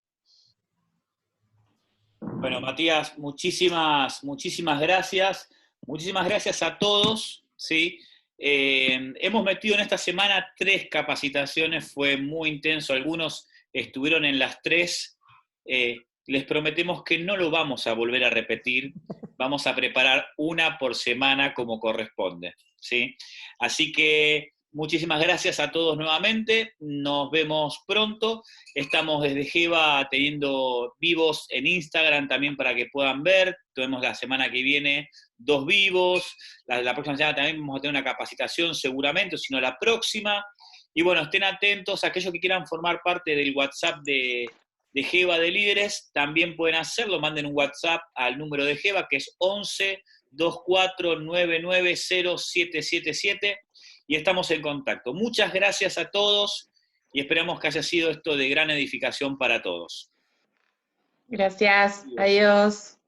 Bueno, Matías, muchísimas gracias. Muchísimas gracias a todos, ¿sí? Hemos metido en esta semana 3 capacitaciones, fue muy intenso, algunos estuvieron en las 3. Les prometemos que no lo vamos a volver a repetir, vamos a preparar una por semana como corresponde, ¿sí? Así que muchísimas gracias a todos nuevamente, nos vemos pronto, estamos desde Geva teniendo vivos en Instagram también para que puedan ver, tenemos la semana que viene 2 vivos, la próxima semana también vamos a tener una capacitación seguramente, o si no la próxima, y bueno, estén atentos, aquellos que quieran formar parte del WhatsApp de Geva de Líderes, también pueden hacerlo, manden un WhatsApp al número de Geva, que es 11-2499-0777, y estamos en contacto. Muchas gracias a todos, y esperamos que haya sido esto de gran edificación para todos. Gracias, adiós.